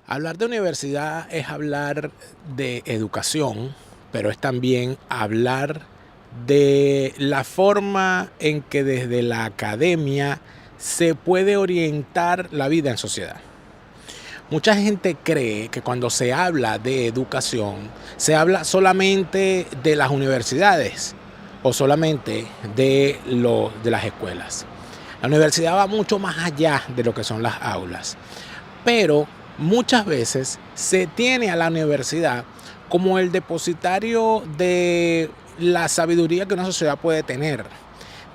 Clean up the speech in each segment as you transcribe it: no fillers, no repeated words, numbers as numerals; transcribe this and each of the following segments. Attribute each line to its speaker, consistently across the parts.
Speaker 1: Hablar de universidad es hablar de educación, pero es también hablar de la forma en que desde la academia se puede orientar la vida en sociedad. Mucha gente cree que cuando se habla de educación, se habla solamente de las universidades o solamente de las escuelas. La universidad va mucho más allá de lo que son las aulas, pero muchas veces se tiene a la universidad como el depositario de la sabiduría que una sociedad puede tener,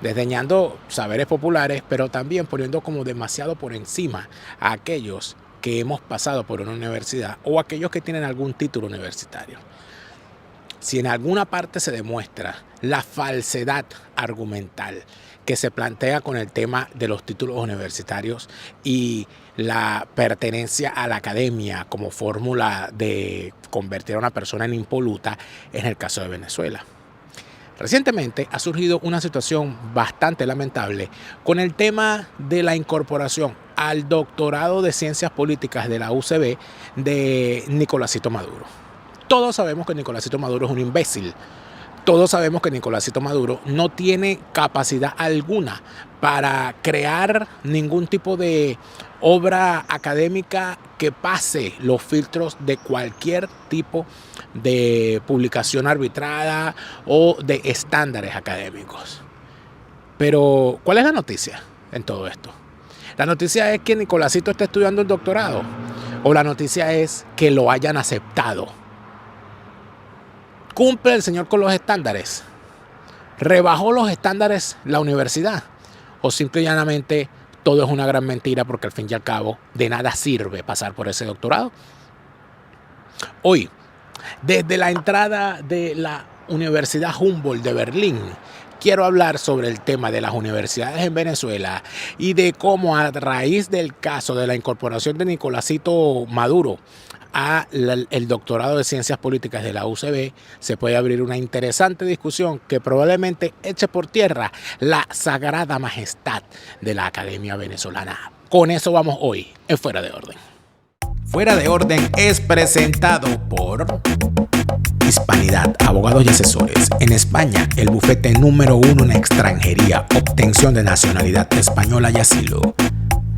Speaker 1: desdeñando saberes populares, pero también poniendo como demasiado por encima a aquellos que hemos pasado por una universidad o aquellos que tienen algún título universitario. Si en alguna parte se demuestra la falsedad argumental que se plantea con el tema de los títulos universitarios y la pertenencia a la academia como fórmula de convertir a una persona en impoluta, en el caso de Venezuela. Recientemente ha surgido una situación bastante lamentable con el tema de la incorporación al doctorado de Ciencias Políticas de la UCB de Nicolásito Maduro. Todos sabemos que Nicolásito Maduro es un imbécil. Todos sabemos que Nicolásito Maduro no tiene capacidad alguna para crear ningún tipo de obra académica que pase los filtros de cualquier tipo de publicación arbitrada o de estándares académicos. Pero, ¿cuál es la noticia en todo esto? La noticia es que Nicolásito está estudiando el doctorado, o la noticia es que lo hayan aceptado. ¿Cumple el señor con los estándares? ¿Rebajó los estándares la universidad? ¿O simple y llanamente todo es una gran mentira porque al fin y al cabo de nada sirve pasar por ese doctorado? Hoy, desde la entrada de la Universidad Humboldt de Berlín, quiero hablar sobre el tema de las universidades en Venezuela y de cómo a raíz del caso de la incorporación de Nicolásito Maduro el doctorado de Ciencias Políticas de la UCB, se puede abrir una interesante discusión que probablemente eche por tierra la sagrada majestad de la Academia Venezolana. Con eso vamos hoy en Fuera de Orden. Fuera de Orden es presentado por Hispanidad, abogados y asesores. En España, el bufete número 1 en extranjería, obtención de nacionalidad española y asilo.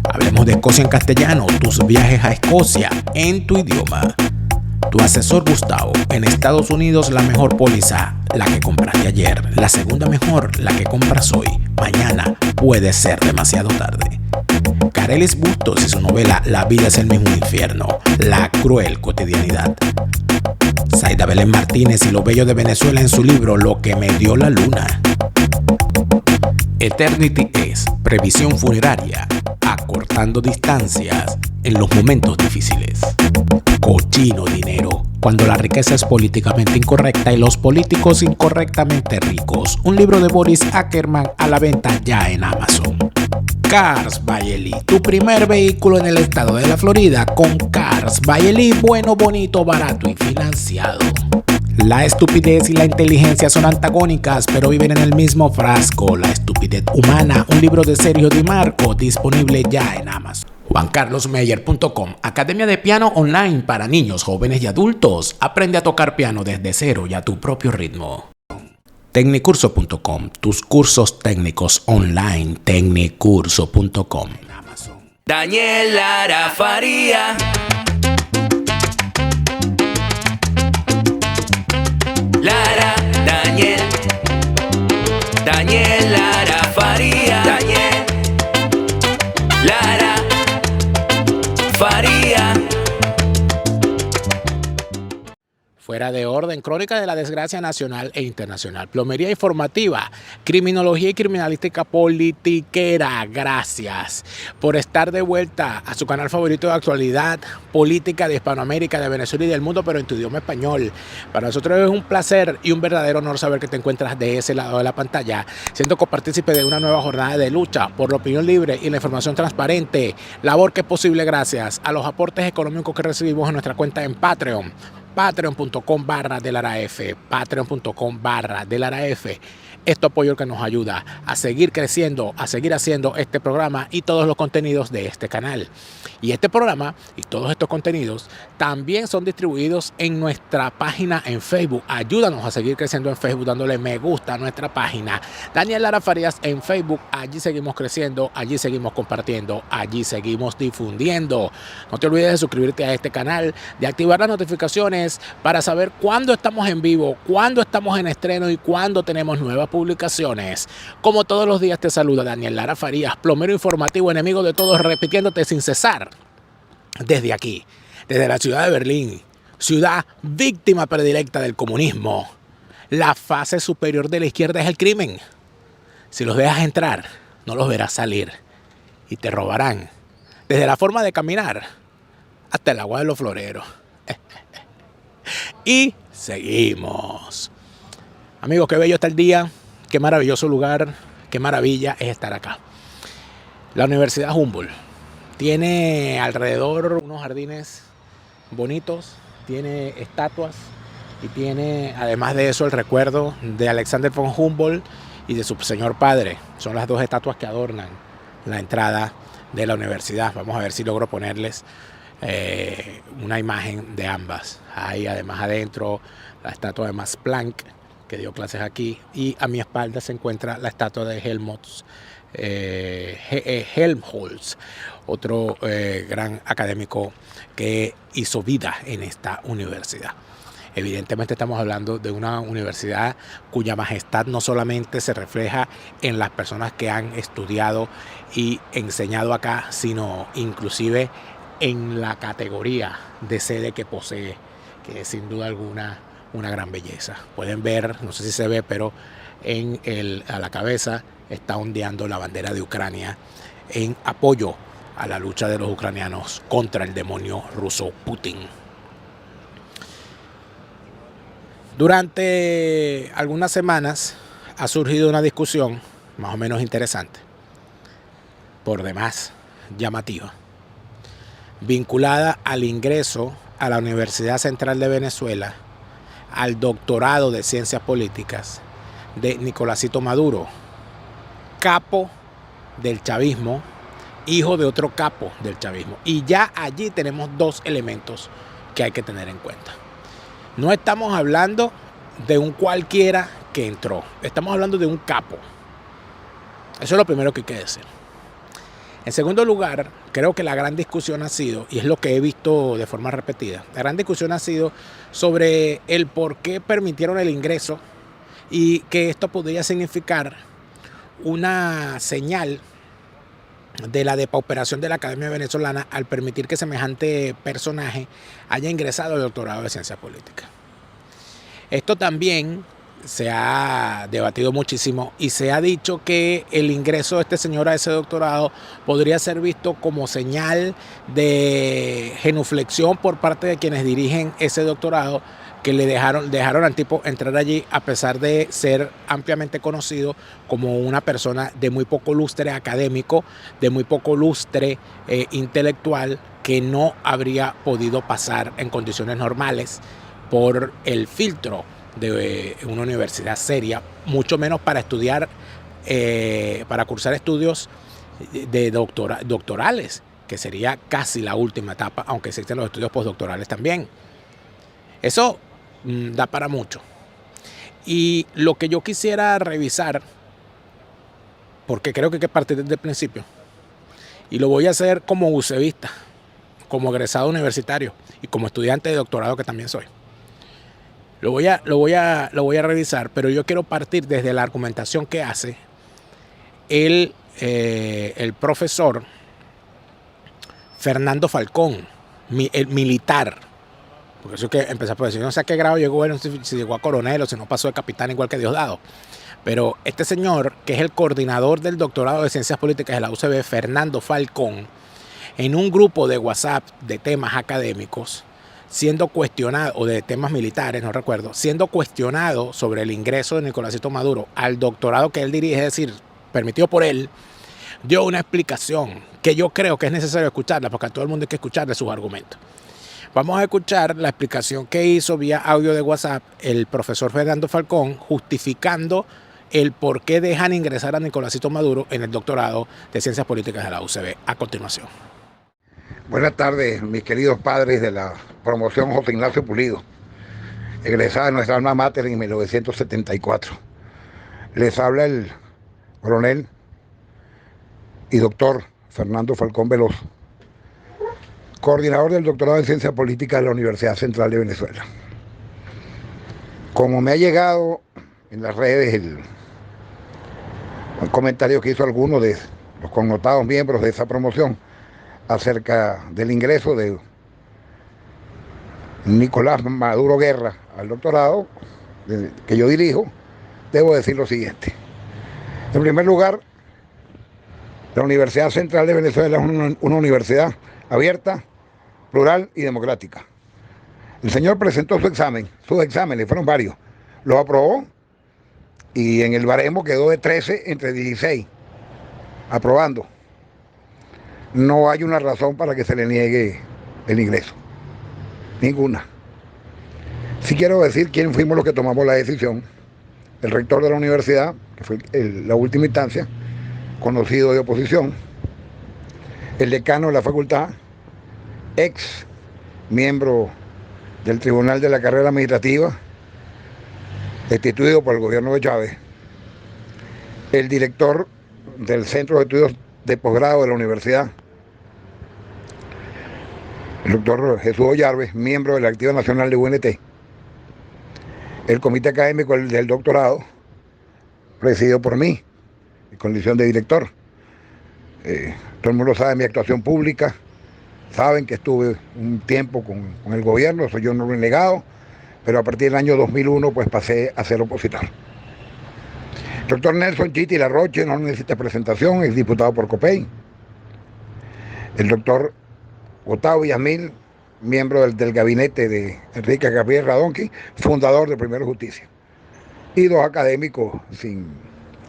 Speaker 1: Hablemos de Escocia en castellano, tus viajes a Escocia en tu idioma. Tu asesor Gustavo, en Estados Unidos la mejor póliza, la que compraste ayer. La segunda mejor, la que compras hoy. Mañana puede ser demasiado tarde. Carelis Bustos y su novela La vida es el mismo infierno, la cruel cotidianidad. Zaida Belén Martínez y lo bello de Venezuela en su libro Lo que me dio la luna. Eternity es previsión funeraria, acortando distancias en los momentos difíciles. Cochino dinero, cuando la riqueza es políticamente incorrecta y los políticos incorrectamente ricos. Un libro de Boris Ackerman a la venta ya en Amazon. Cars by Eli, tu primer vehículo en el estado de la Florida con Cars by Eli, bueno, bonito, barato y financiado. La estupidez y la inteligencia son antagónicas, pero viven en el mismo frasco. La estupidez humana, un libro de Sergio Di Marco, disponible ya en Amazon. JuanCarlosMeyer.com, academia de piano online para niños, jóvenes y adultos. Aprende a tocar piano desde cero y a tu propio ritmo. Tecnicurso.com, tus cursos técnicos online. Tecnicurso.com.
Speaker 2: Daniel Lara Faría. Lara, Daniel Lara Faría, Daniel Lara Faría.
Speaker 1: Fuera de Orden, crónica de la desgracia nacional e internacional, plomería informativa, criminología y criminalística politiquera. Gracias por estar de vuelta a su canal favorito de actualidad política de Hispanoamérica, de Venezuela y del mundo, pero en tu idioma español. Para nosotros es un placer y un verdadero honor saber que te encuentras de ese lado de la pantalla, siendo copartícipe de una nueva jornada de lucha por la opinión libre y la información transparente, labor que es posible gracias a los aportes económicos que recibimos en nuestra cuenta en Patreon. Patreon.com/delaraf, Patreon.com/delaraf. Es tu apoyo el que nos ayuda a seguir creciendo, a seguir haciendo este programa y todos los contenidos de este canal. Y este programa y todos estos contenidos también son distribuidos en nuestra página en Facebook. Ayúdanos a seguir creciendo en Facebook dándole me gusta a nuestra página. Daniel Lara Farías en Facebook. Allí seguimos creciendo, allí seguimos compartiendo, allí seguimos difundiendo. No te olvides de suscribirte a este canal, de activar las notificaciones para saber cuándo estamos en vivo, cuándo estamos en estreno y cuándo tenemos nuevas publicaciones. Como todos los días te saluda Daniel Lara Farías, plomero informativo, enemigo de todos, repitiéndote sin cesar. Desde aquí, desde la ciudad de Berlín, ciudad víctima predilecta del comunismo. La fase superior de la izquierda es el crimen. Si los dejas entrar, no los verás salir y te robarán. Desde la forma de caminar hasta el agua de los floreros. Y seguimos. Amigos, qué bello está el día, qué maravilloso lugar, qué maravilla es estar acá. La Universidad Humboldt tiene alrededor unos jardines bonitos, tiene estatuas y tiene además de eso el recuerdo de Alexander von Humboldt y de su señor padre. Son las dos estatuas que adornan la entrada de la universidad. Vamos a ver si logro ponerles una imagen de ambas. Hay además adentro la estatua de Max Planck, que dio clases aquí, y a mi espalda se encuentra la estatua de Helmholtz, otro gran académico que hizo vida en esta universidad. Evidentemente estamos hablando de una universidad cuya majestad no solamente se refleja en las personas que han estudiado y enseñado acá, sino inclusive en la categoría de sede que posee, que es sin duda alguna una gran belleza. Pueden ver, no sé si se ve, pero a la cabeza está ondeando la bandera de Ucrania en apoyo a la lucha de los ucranianos contra el demonio ruso Putin. Durante algunas semanas ha surgido una discusión más o menos interesante, por demás llamativa, vinculada al ingreso a la Universidad Central de Venezuela al doctorado de Ciencias Políticas de Nicolásito Maduro, capo del chavismo, hijo de otro capo del chavismo. Y ya allí tenemos dos elementos que hay que tener en cuenta. No estamos hablando de un cualquiera que entró, estamos hablando de un capo. Eso es lo primero que hay que decir. En segundo lugar, creo que la gran discusión ha sido, y es lo que he visto de forma repetida, la gran discusión ha sido sobre el por qué permitieron el ingreso y que esto podría significar una señal de la depauperación de la Academia Venezolana al permitir que semejante personaje haya ingresado al doctorado de Ciencias Políticas. Esto también se ha debatido muchísimo y se ha dicho que el ingreso de este señor a ese doctorado podría ser visto como señal de genuflexión por parte de quienes dirigen ese doctorado, que le dejaron al tipo entrar allí a pesar de ser ampliamente conocido como una persona de muy poco lustre académico, de muy poco lustre intelectual, que no habría podido pasar en condiciones normales por el filtro de una universidad seria, mucho menos para estudiar, para cursar estudios de doctorales, que sería casi la última etapa, aunque existen los estudios postdoctorales también. Eso da para mucho. Y lo que yo quisiera revisar, porque creo que hay que partir desde el principio, y lo voy a hacer como UCBista, como egresado universitario y como estudiante de doctorado que también soy. Lo voy a revisar, pero yo quiero partir desde la argumentación que hace el profesor Fernando Falcón, el militar. Porque eso es que empezó por decir, no sé a qué grado llegó él, no sé si llegó a coronel o si no pasó de capitán igual que Diosdado. Pero este señor, que es el coordinador del doctorado de Ciencias Políticas de la UCB, Fernando Falcón, en un grupo de WhatsApp de temas académicos, siendo cuestionado, o de temas militares, no recuerdo, siendo cuestionado sobre el ingreso de Nicolásito Maduro al doctorado que él dirige, es decir, permitido por él, dio una explicación que yo creo que es necesario escucharla, porque a todo el mundo hay que escucharle sus argumentos. Vamos a escuchar la explicación que hizo vía audio de WhatsApp el profesor Fernando Falcón, justificando el por qué dejan ingresar a Nicolásito Maduro en el doctorado de Ciencias Políticas de la UCB. A continuación.
Speaker 3: Buenas tardes, mis queridos padres de la promoción José Ignacio Pulido, egresada de nuestra alma mater en 1974. Les habla el coronel y doctor Fernando Falcón Veloso, coordinador del doctorado en Ciencias Políticas de la Universidad Central de Venezuela. Como me ha llegado en las redes el comentario que hizo alguno de los connotados miembros de esa promoción acerca del ingreso de Nicolás Maduro Guerra al doctorado que yo dirijo, debo decir lo siguiente. En primer lugar, la Universidad Central de Venezuela es una universidad abierta, plural y democrática. El señor presentó sus exámenes, fueron varios, los aprobó y en el baremo quedó de 13 entre 16, aprobando. No hay una razón para que se le niegue el ingreso, ninguna. Sí quiero decir quién fuimos los que tomamos la decisión. El rector de la universidad, que fue la última instancia, conocido de oposición, el decano de la facultad, ex miembro del Tribunal de la Carrera Administrativa, destituido por el gobierno de Chávez, el director del Centro de Estudios de Posgrado de la universidad, el doctor Jesús Ollarves, miembro de la Activa Nacional de UNT, el comité académico del doctorado, presidido por mí, en condición de director. Todo el mundo sabe mi actuación pública, saben que estuve un tiempo con el gobierno, eso yo no lo he negado, pero a partir del año 2001 pues pasé a ser opositor. El doctor Nelson Chiti Larroche no necesita presentación, es diputado por COPEI. El doctor Otávio Villamil, miembro del gabinete de Enrique Gabriel Radonqui, fundador de Primero Justicia. Y dos académicos sin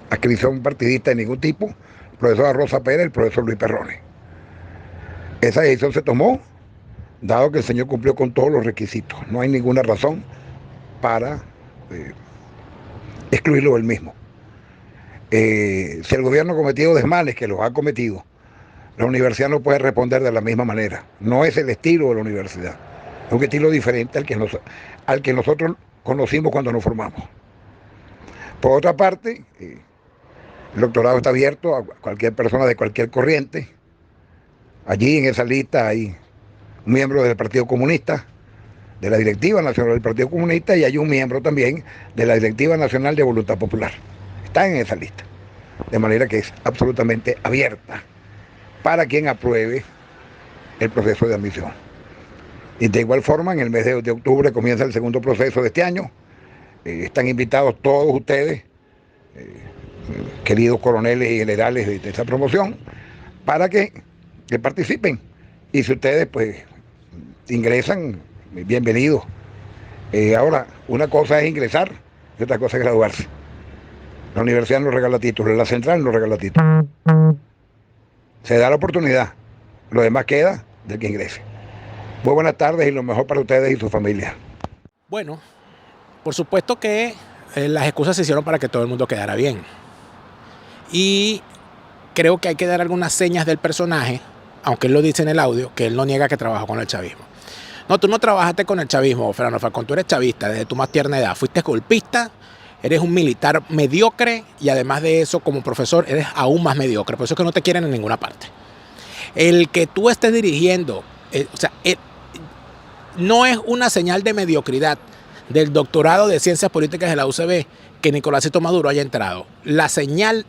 Speaker 3: adscripción partidista de ningún tipo, el profesor Rosa Pérez y el profesor Luis Perrone. Esa decisión se tomó, dado que el señor cumplió con todos los requisitos. No hay ninguna razón para excluirlo del mismo. Si el gobierno ha cometido desmanes, que los ha cometido, la universidad no puede responder de la misma manera. No es el estilo de la universidad. Es un estilo diferente al que nosotros conocimos cuando nos formamos. Por otra parte, el doctorado está abierto a cualquier persona de cualquier corriente. Allí en esa lista hay un miembro del Partido Comunista, de la Directiva Nacional del Partido Comunista, y hay un miembro también de la Directiva Nacional de Voluntad Popular. Están en esa lista. De manera que es absolutamente abierta para quien apruebe el proceso de admisión. Y de igual forma, en el mes de octubre comienza el segundo proceso de este año. Están invitados todos ustedes, queridos coroneles y generales de esta promoción, para que participen. Y si ustedes pues ingresan, bienvenidos. Ahora, una cosa es ingresar y otra cosa es graduarse. La universidad no regala títulos, la central no regala títulos. Se da la oportunidad, lo demás queda del que ingrese. Muy buenas tardes y lo mejor para ustedes y su familia.
Speaker 1: Bueno, por supuesto que las excusas se hicieron para que todo el mundo quedara bien. Y creo que hay que dar algunas señas del personaje, aunque él lo dice en el audio, que él no niega que trabajó con el chavismo. No, tú no trabajaste con el chavismo, Fernando Falcón, tú eres chavista desde tu más tierna edad. Fuiste golpista, eres un militar mediocre y además de eso, como profesor, eres aún más mediocre. Por eso es que no te quieren en ninguna parte. El que tú estés dirigiendo, no es una señal de mediocridad del doctorado de Ciencias Políticas de la UCB que Nicolásito Maduro haya entrado. La señal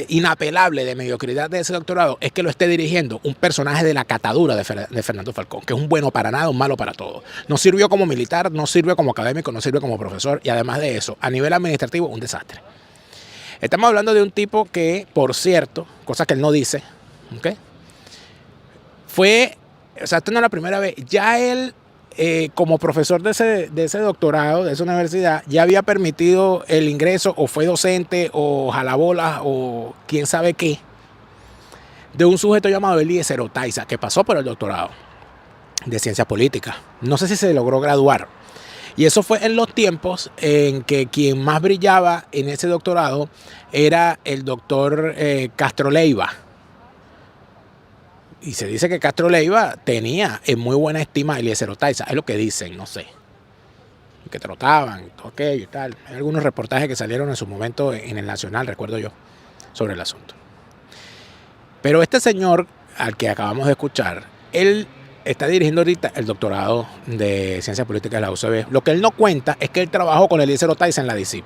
Speaker 1: inapelable de mediocridad de ese doctorado es que lo esté dirigiendo un personaje de la catadura de Fernando Falcón, que es un bueno para nada, un malo para todo. No sirvió como militar, no sirve como académico, no sirve como profesor y además de eso, a nivel administrativo, un desastre. Estamos hablando de un tipo que, por cierto, cosa que él no dice, ¿okay? Esta no es la primera vez, ya él como profesor de ese doctorado, de esa universidad, ya había permitido el ingreso, o fue docente, o jalabolas, o quién sabe qué, de un sujeto llamado Eliezer Otaiza, que pasó por el doctorado de Ciencias Políticas. No sé si se logró graduar. Y eso fue en los tiempos en que quien más brillaba en ese doctorado era el doctor Castro Leiva. Y se dice que Castro Leiva tenía en muy buena estima a Eliezer Oteiza. Es lo que dicen, no sé. Que trotaban, todo aquello y tal. Hay algunos reportajes que salieron en su momento en el Nacional, recuerdo yo, sobre el asunto. Pero este señor al que acabamos de escuchar, él está dirigiendo ahorita el doctorado de Ciencias Políticas de la UCB. Lo que él no cuenta es que él trabajó con Eliezer Oteiza en la DICIP.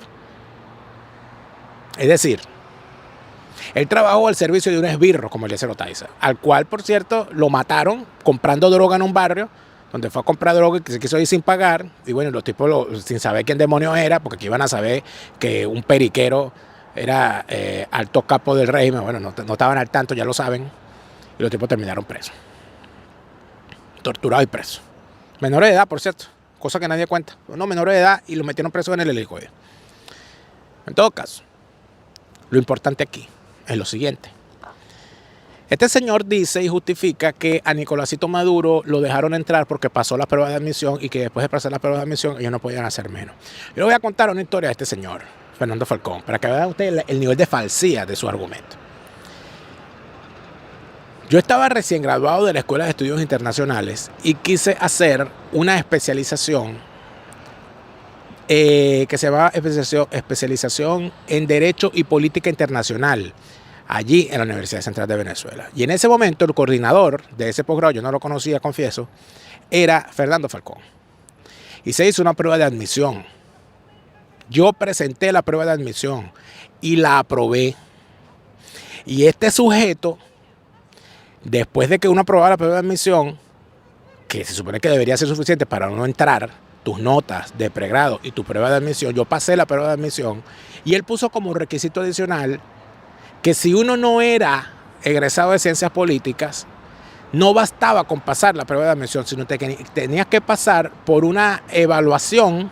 Speaker 1: Es decir, él trabajó al servicio de un esbirro como Eliezer Oteiza, al cual, por cierto, lo mataron comprando droga en un barrio, donde fue a comprar droga y se quiso ir sin pagar. Y bueno, los tipos sin saber quién demonios era, porque aquí iban a saber que un periquero era alto capo del régimen. Bueno, no estaban al tanto, ya lo saben. Y los tipos terminaron presos. Torturados y presos. Menores de edad, por cierto. Cosa que nadie cuenta. No, menores de edad y los metieron presos en el helicoide. En todo caso, lo importante aquí es lo siguiente. Este señor dice y justifica que a Nicolásito Maduro lo dejaron entrar porque pasó la prueba de admisión y que después de pasar la prueba de admisión ellos no podían hacer menos. Yo le voy a contar una historia de este señor, Fernando Falcón, para que vean ustedes el nivel de falsía de su argumento. Yo estaba recién graduado de la Escuela de Estudios Internacionales y quise hacer una especialización que se llama especialización en Derecho y Política Internacional, allí en la Universidad Central de Venezuela. Y en ese momento el coordinador de ese posgrado, yo no lo conocía, confieso, era Fernando Falcón. Y se hizo una prueba de admisión. Yo presenté la prueba de admisión y la aprobé. Y este sujeto, después de que uno aprobara la prueba de admisión, que se supone que debería ser suficiente para uno entrar, tus notas de pregrado y tu prueba de admisión, yo pasé la prueba de admisión y él puso como requisito adicional que si uno no era egresado de ciencias políticas, no bastaba con pasar la prueba de admisión, sino que tenías que pasar por una evaluación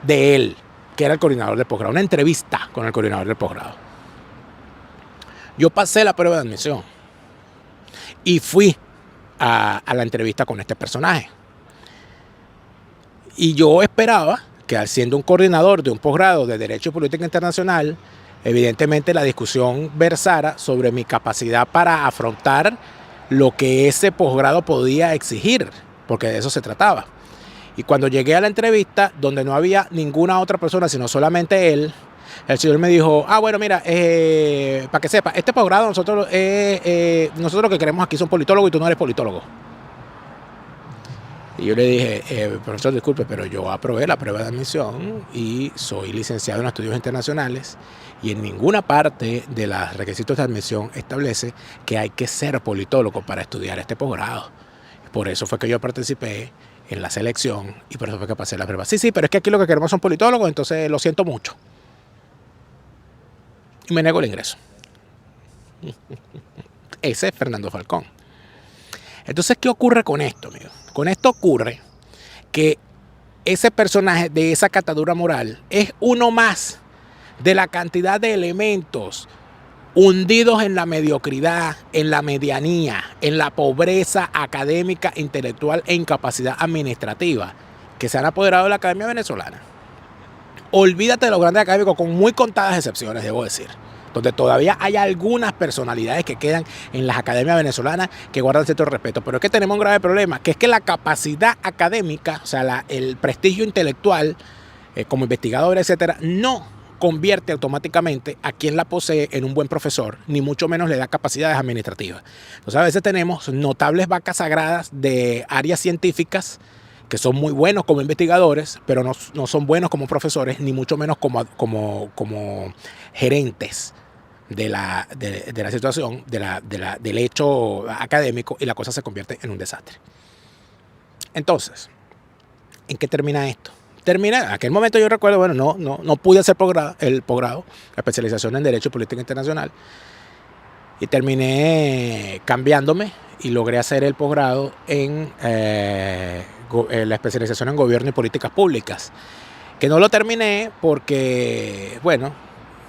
Speaker 1: de él, que era el coordinador del posgrado, una entrevista con el coordinador del posgrado. Yo pasé la prueba de admisión y fui a la entrevista con este personaje. Y yo esperaba que, al siendo un coordinador de un posgrado de Derecho y Política Internacional, evidentemente la discusión versara sobre mi capacidad para afrontar lo que ese posgrado podía exigir, porque de eso se trataba. Y cuando llegué a la entrevista, donde no había ninguna otra persona, sino solamente él, el señor me dijo, bueno, mira, para que sepa, este posgrado nosotros lo que queremos aquí son politólogos y tú no eres politólogo. Y yo le dije, profesor, disculpe, pero yo aprobé la prueba de admisión y soy licenciado en estudios internacionales y en ninguna parte de los requisitos de admisión establece que hay que ser politólogo para estudiar este posgrado. Por eso fue que yo participé en la selección y por eso fue que pasé la prueba. Sí, pero es que aquí lo que queremos son politólogos, entonces lo siento mucho. Y me negó el ingreso. Ese es Fernando Falcón. Entonces, ¿qué ocurre con esto, amigo? Con esto ocurre que ese personaje de esa catadura moral es uno más de la cantidad de elementos hundidos en la mediocridad, en la medianía, en la pobreza académica, intelectual e incapacidad administrativa que se han apoderado de la academia venezolana. Olvídate de los grandes académicos, con muy contadas excepciones, debo decir, donde todavía hay algunas personalidades que quedan en las academias venezolanas que guardan cierto respeto. Pero es que tenemos un grave problema, que es que la capacidad académica, o sea, el prestigio intelectual como investigador, etcétera, no convierte automáticamente a quien la posee en un buen profesor, ni mucho menos le da capacidades administrativas. Entonces, a veces tenemos notables vacas sagradas de áreas científicas que son muy buenos como investigadores, pero no son buenos como profesores, ni mucho menos como gerentes de la situación, del hecho académico, y la cosa se convierte en un desastre. Entonces, ¿en qué termina esto? En aquel momento yo recuerdo, bueno, no pude hacer el posgrado, la especialización en Derecho y Política Internacional, y terminé cambiándome y logré hacer el posgrado en la especialización en Gobierno y Políticas Públicas, que no lo terminé porque, bueno,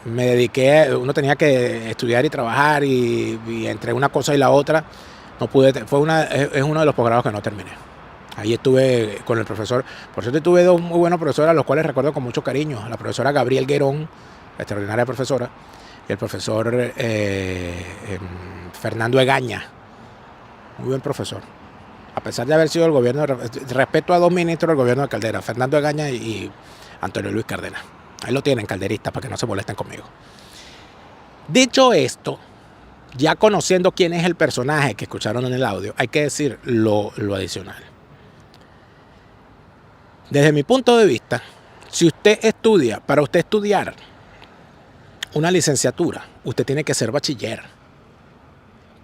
Speaker 1: me dediqué, uno tenía que estudiar y trabajar y entre una cosa y la otra no pude, es uno de los posgrados que no terminé. Ahí estuve con el profesor. Por cierto, tuve dos muy buenos profesores a los cuales recuerdo con mucho cariño. La profesora Gabriel Guerón, la extraordinaria profesora, y el profesor Fernando Egaña. Muy buen profesor. A pesar de haber sido el gobierno, respeto a dos ministros del gobierno de Caldera, Fernando Egaña y Antonio Luis Cárdenas. Ahí lo tienen, calderistas, para que no se molesten conmigo. Dicho esto, ya conociendo quién es el personaje que escucharon en el audio, hay que decir lo adicional. Desde mi punto de vista, si usted estudia, para usted estudiar una licenciatura, usted tiene que ser bachiller.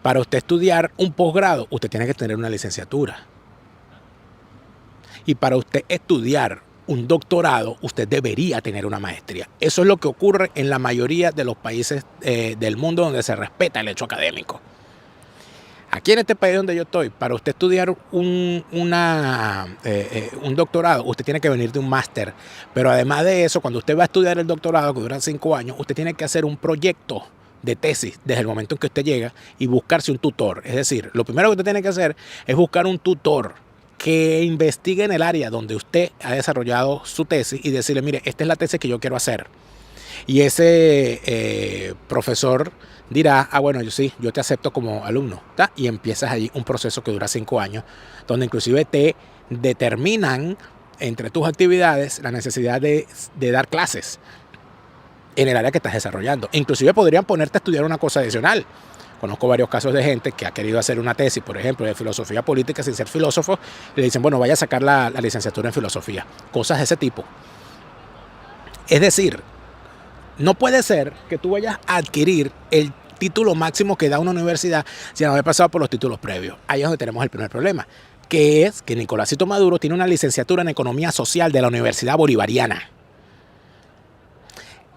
Speaker 1: Para usted estudiar un posgrado, usted tiene que tener una licenciatura. Y para usted estudiar un doctorado, usted debería tener una maestría. Eso es lo que ocurre en la mayoría de los países del mundo donde se respeta el hecho académico. Aquí en este país donde yo estoy, para usted estudiar un doctorado, usted tiene que venir de un máster. Pero además de eso, cuando usted va a estudiar el doctorado, que dura 5 años, usted tiene que hacer un proyecto de tesis desde el momento en que usted llega y buscarse un tutor. Es decir, lo primero que usted tiene que hacer es buscar un tutor que investigue en el área donde usted ha desarrollado su tesis y decirle, mire, esta es la tesis que yo quiero hacer. Y ese profesor dirá, bueno, yo te acepto como alumno, ¿tá? Y empiezas allí un proceso que dura 5 años, donde inclusive te determinan entre tus actividades la necesidad de dar clases en el área que estás desarrollando. Inclusive podrían ponerte a estudiar una cosa adicional. Conozco varios casos de gente que ha querido hacer una tesis, por ejemplo, de filosofía política sin ser filósofo, y le dicen, bueno, vaya a sacar la licenciatura en filosofía. Cosas de ese tipo. Es decir, no puede ser que tú vayas a adquirir el título máximo que da una universidad sin haber pasado por los títulos previos. Ahí es donde tenemos el primer problema, que es que Nicolásito Maduro tiene una licenciatura en Economía Social de la Universidad Bolivariana.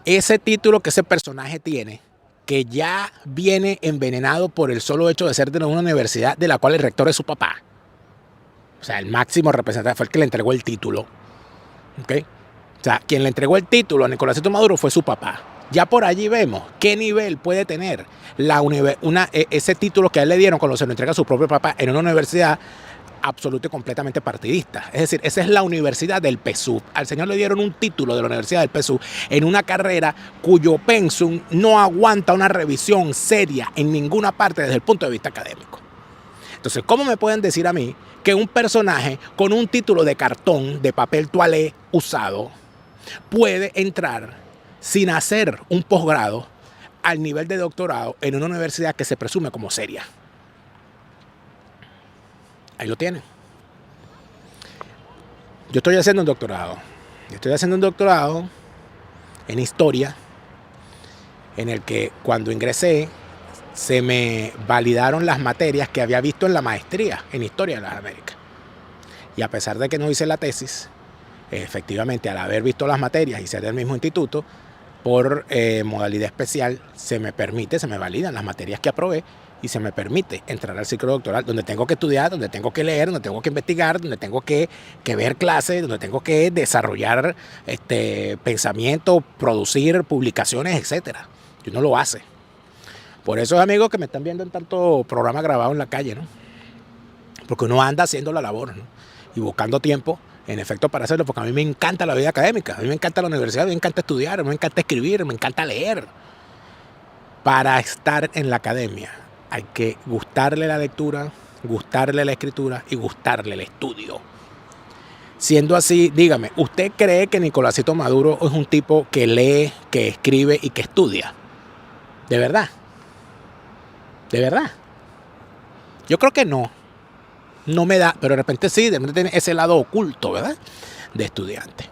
Speaker 1: Ese título que ese personaje tiene, que ya viene envenenado por el solo hecho de ser de una universidad de la cual el rector es su papá. O sea, el máximo representante fue el que le entregó el título. ¿Okay? O sea, quien le entregó el título a Nicolásito Maduro fue su papá. Ya por allí vemos qué nivel puede tener ese título que a él le dieron cuando se lo entrega a su propio papá en una universidad absoluta y completamente partidista. Es decir, esa es la universidad del PSUV. Al señor le dieron un título de la universidad del PSUV en una carrera cuyo pensum no aguanta una revisión seria en ninguna parte desde el punto de vista académico. Entonces, ¿cómo me pueden decir a mí que un personaje con un título de cartón, de papel toalé usado, puede entrar sin hacer un posgrado al nivel de doctorado en una universidad que se presume como seria? Ahí lo tienen. Yo estoy haciendo un doctorado. En historia, en el que cuando ingresé se me validaron las materias que había visto en la maestría en Historia de las Américas. Y a pesar de que no hice la tesis, efectivamente, al haber visto las materias y ser del mismo instituto, por modalidad especial se me validan las materias que aprobé y se me permite entrar al ciclo doctoral, donde tengo que estudiar, donde tengo que leer, donde tengo que investigar, donde tengo que ver clases, donde tengo que desarrollar pensamiento, producir publicaciones, etcétera. Y uno lo hace. Por eso, amigos que me están viendo en tanto programa grabado en la calle, ¿no? Porque uno anda haciendo la labor, ¿no? Y buscando tiempo, en efecto, para hacerlo, porque a mí me encanta la vida académica, a mí me encanta la universidad, a mí me encanta estudiar, a mí me encanta escribir, me encanta leer. Para estar en la academia hay que gustarle la lectura, gustarle la escritura y gustarle el estudio. Siendo así, dígame, ¿usted cree que Nicolásito Maduro es un tipo que lee, que escribe y que estudia? ¿De verdad? ¿De verdad? Yo creo que no. No me da, pero de repente sí, de repente tiene ese lado oculto, ¿verdad? De estudiante.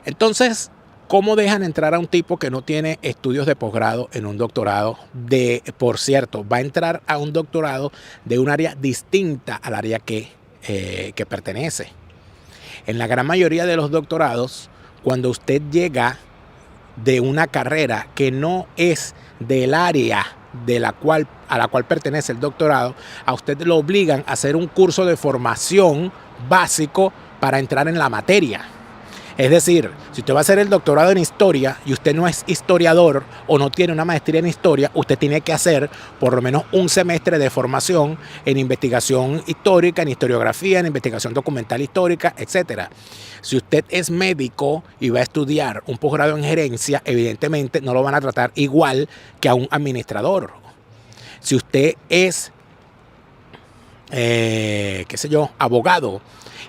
Speaker 1: Entonces, ¿cómo dejan entrar a un tipo que no tiene estudios de posgrado en un doctorado? Por cierto, va a entrar a un doctorado de un área distinta al área que pertenece. En la gran mayoría de los doctorados, cuando usted llega de una carrera que no es del área a la cual pertenece el doctorado, a usted lo obligan a hacer un curso de formación básico para entrar en la materia. Es decir, si usted va a hacer el doctorado en historia y usted no es historiador o no tiene una maestría en historia, usted tiene que hacer por lo menos un semestre de formación en investigación histórica, en historiografía, en investigación documental histórica, etc. Si usted es médico y va a estudiar un posgrado en gerencia, evidentemente no lo van a tratar igual que a un administrador. Si usted es, abogado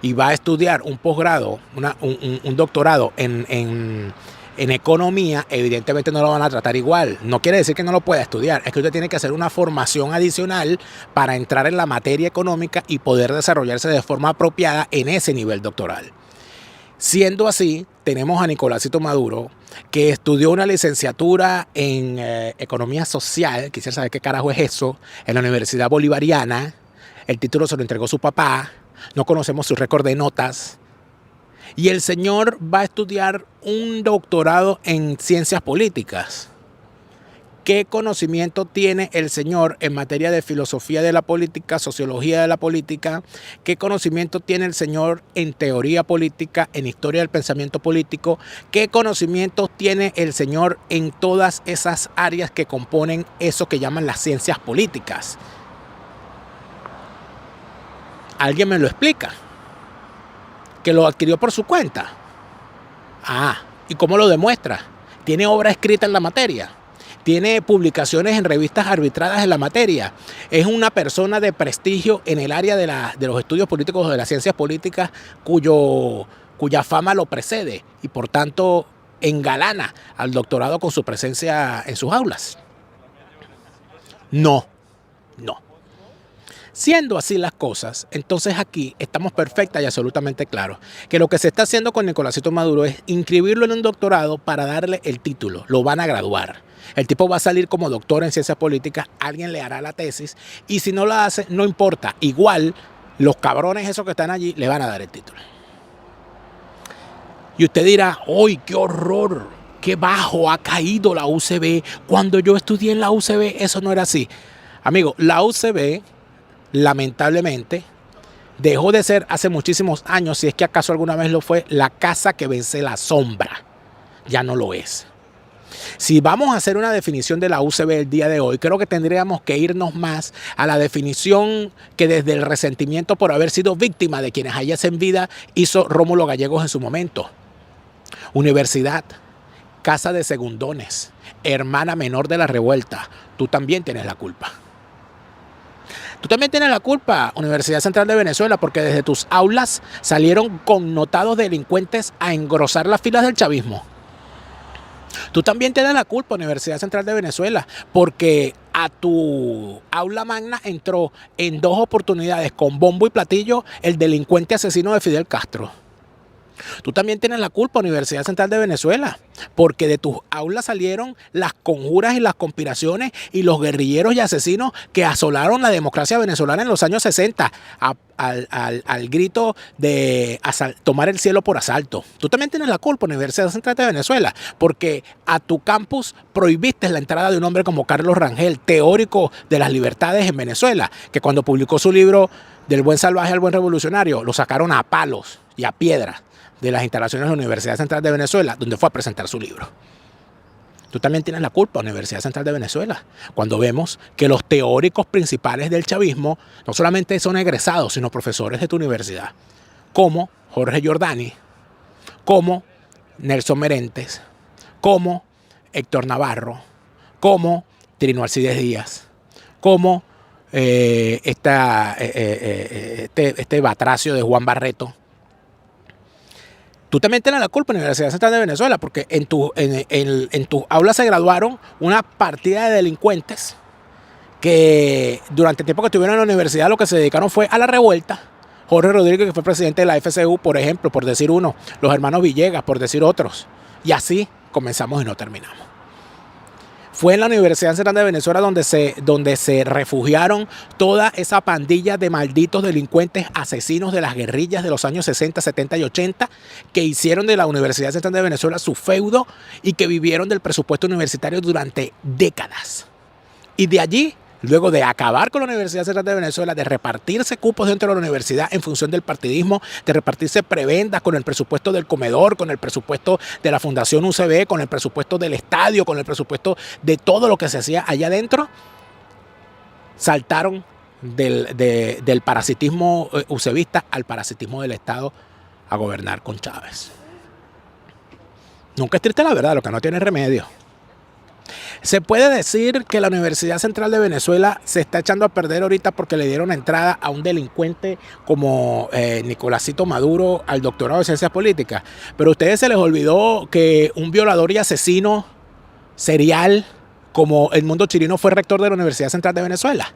Speaker 1: y va a estudiar un posgrado, un doctorado en economía, evidentemente no lo van a tratar igual. No quiere decir que no lo pueda estudiar, es que usted tiene que hacer una formación adicional para entrar en la materia económica y poder desarrollarse de forma apropiada en ese nivel doctoral. Siendo así, tenemos a Nicolásito Maduro, que estudió una licenciatura en economía social, quisiera saber qué carajo es eso, en la Universidad Bolivariana. El título se lo entregó su papá. No conocemos su récord de notas. Y el señor va a estudiar un doctorado en ciencias políticas. ¿Qué conocimiento tiene el señor en materia de filosofía de la política, sociología de la política? ¿Qué conocimiento tiene el señor en teoría política, en historia del pensamiento político? ¿Qué conocimientos tiene el señor en todas esas áreas que componen eso que llaman las ciencias políticas? ¿Alguien me lo explica? ¿Que lo adquirió por su cuenta? ¿Y cómo lo demuestra? ¿Tiene obra escrita en la materia? ¿Tiene publicaciones en revistas arbitradas en la materia? ¿Es una persona de prestigio en el área de los estudios políticos o de las ciencias políticas cuya fama lo precede y por tanto engalana al doctorado con su presencia en sus aulas? No. Siendo así las cosas, entonces aquí estamos perfectas y absolutamente claros que lo que se está haciendo con Nicolásito Maduro es inscribirlo en un doctorado para darle el título. Lo van a graduar. El tipo va a salir como doctor en ciencias políticas, alguien le hará la tesis y si no la hace, no importa. Igual los cabrones esos que están allí le van a dar el título. Y usted dirá, ¡ay, qué horror! ¡Qué bajo ha caído la UCB! Cuando yo estudié en la UCB eso no era así. Amigo, la UCB lamentablemente dejó de ser hace muchísimos años, si es que acaso alguna vez lo fue, la casa que vence la sombra. Ya no lo es. Si vamos a hacer una definición de la UCB el día de hoy, creo que tendríamos que irnos más a la definición que desde el resentimiento por haber sido víctima de quienes hallacen vida hizo Rómulo Gallegos en su momento. Universidad, casa de segundones, hermana menor de la revuelta, tú también tienes la culpa. Tú también tienes la culpa, Universidad Central de Venezuela, porque desde tus aulas salieron connotados delincuentes a engrosar las filas del chavismo. Tú también tienes la culpa, Universidad Central de Venezuela, porque a tu aula magna entró en 2 oportunidades con bombo y platillo el delincuente asesino de Fidel Castro. Tú también tienes la culpa, Universidad Central de Venezuela, porque de tus aulas salieron las conjuras y las conspiraciones y los guerrilleros y asesinos que asolaron la democracia venezolana en los años 60 al grito de tomar el cielo por asalto. Tú también tienes la culpa, Universidad Central de Venezuela, porque a tu campus prohibiste la entrada de un hombre como Carlos Rangel, teórico de las libertades en Venezuela, que cuando publicó su libro Del buen salvaje al buen revolucionario, lo sacaron a palos y a piedras de las instalaciones de la Universidad Central de Venezuela, donde fue a presentar su libro. Tú también tienes la culpa, Universidad Central de Venezuela, cuando vemos que los teóricos principales del chavismo no solamente son egresados, sino profesores de tu universidad, como Jorge Giordani, como Nelson Merentes, como Héctor Navarro, como Trino Alcides Díaz, como este batracio de Juan Barreto. Tú también tienes la culpa, Universidad Central de Venezuela, porque en tu aula se graduaron una partida de delincuentes que durante el tiempo que estuvieron en la universidad lo que se dedicaron fue a la revuelta. Jorge Rodríguez, que fue presidente de la FCU, por ejemplo, por decir uno. Los hermanos Villegas, por decir otros. Y así comenzamos y no terminamos. Fue en la Universidad Central de Venezuela donde se refugiaron toda esa pandilla de malditos delincuentes asesinos de las guerrillas de los años 60, 70 y 80 que hicieron de la Universidad Central de Venezuela su feudo y que vivieron del presupuesto universitario durante décadas. Y de allí luego de acabar con la Universidad Central de Venezuela, de repartirse cupos dentro de la universidad en función del partidismo, de repartirse prebendas con el presupuesto del comedor, con el presupuesto de la Fundación UCB, con el presupuesto del estadio, con el presupuesto de todo lo que se hacía allá adentro, saltaron del parasitismo UCBista al parasitismo del Estado a gobernar con Chávez. Nunca es triste la verdad, lo que no tiene remedio. Se puede decir que la Universidad Central de Venezuela se está echando a perder ahorita porque le dieron entrada a un delincuente como Nicolásito Maduro al doctorado de Ciencias Políticas. Pero a ustedes se les olvidó que un violador y asesino serial como Edmundo Chirino fue rector de la Universidad Central de Venezuela.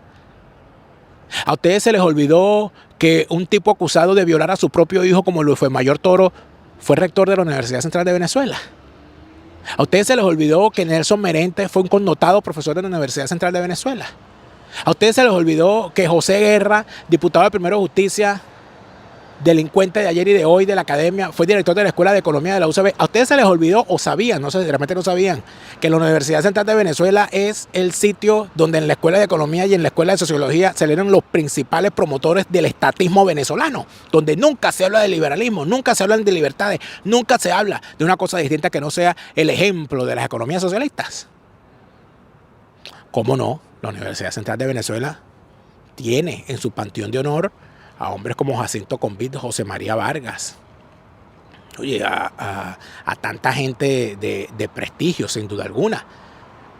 Speaker 1: A ustedes se les olvidó que un tipo acusado de violar a su propio hijo como lo fue Mayor Toro fue rector de la Universidad Central de Venezuela. A ustedes se les olvidó que Nelson Merente fue un connotado profesor de la Universidad Central de Venezuela. A ustedes se les olvidó que José Guerra, diputado de Primero Justicia, delincuente de ayer y de hoy de la academia, fue director de la Escuela de Economía de la UCB. A ustedes se les olvidó o sabían, no sé, realmente no sabían, que la Universidad Central de Venezuela es el sitio donde en la Escuela de Economía y en la Escuela de Sociología se salieron los principales promotores del estatismo venezolano, donde nunca se habla de liberalismo, nunca se habla de libertades, nunca se habla de una cosa distinta que no sea el ejemplo de las economías socialistas. ¿Cómo no? La Universidad Central de Venezuela tiene en su panteón de honor a hombres como Jacinto Convit, José María Vargas, oye, a tanta gente de prestigio, sin duda alguna.